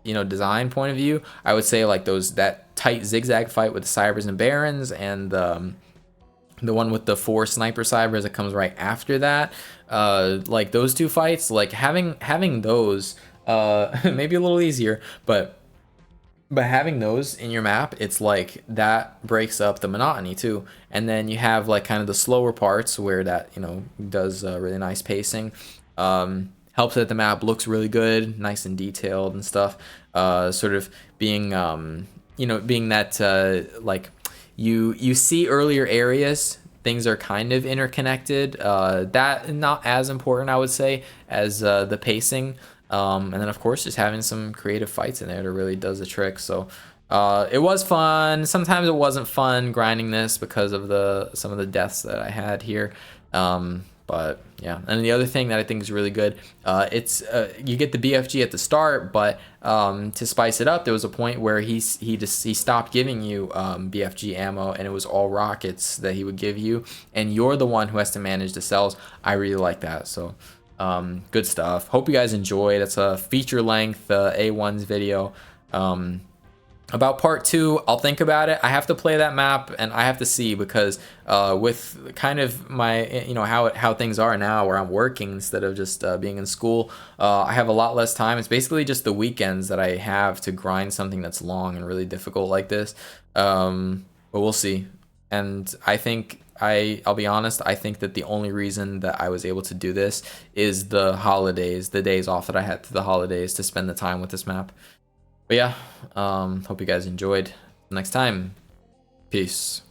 design point of view, I would say like that tight zigzag fight with the Cybers and Barons, and the one with the 4 sniper cybers that comes right after that, like those two fights, like having those maybe a little easier, but But having those in your map, it's like that breaks up the monotony too. And then you have like kind of the slower parts where that, you know, does really nice pacing. Helps that the map looks really good, nice and detailed and stuff. Sort of being, you know, being that like you see earlier areas, things are kind of interconnected. That not as important, I would say, as the pacing. And then of course just having some creative fights in there that really does the trick. So it was fun. Sometimes it wasn't fun grinding this because of some of the deaths that I had here. But yeah, and the other thing that I think is really good, it's you get the BFG at the start, but to spice it up, there was a point where he stopped giving you BFG ammo, and it was all rockets that he would give you, and you're the one who has to manage the cells. I really like that. So good stuff. Hope you guys enjoyed. It's a feature length A1's video. About part 2, I'll think about it. I have to play that map and I have to see, because with kind of my, you know, how things are now where I'm working instead of just being in school, I have a lot less time. It's basically just the weekends that I have to grind something that's long and really difficult like this. But we'll see. And I think I'll be honest, I think that the only reason that I was able to do this is the holidays, the days off that I had through the holidays to spend the time with this map. But yeah, hope you guys enjoyed. Next time, peace.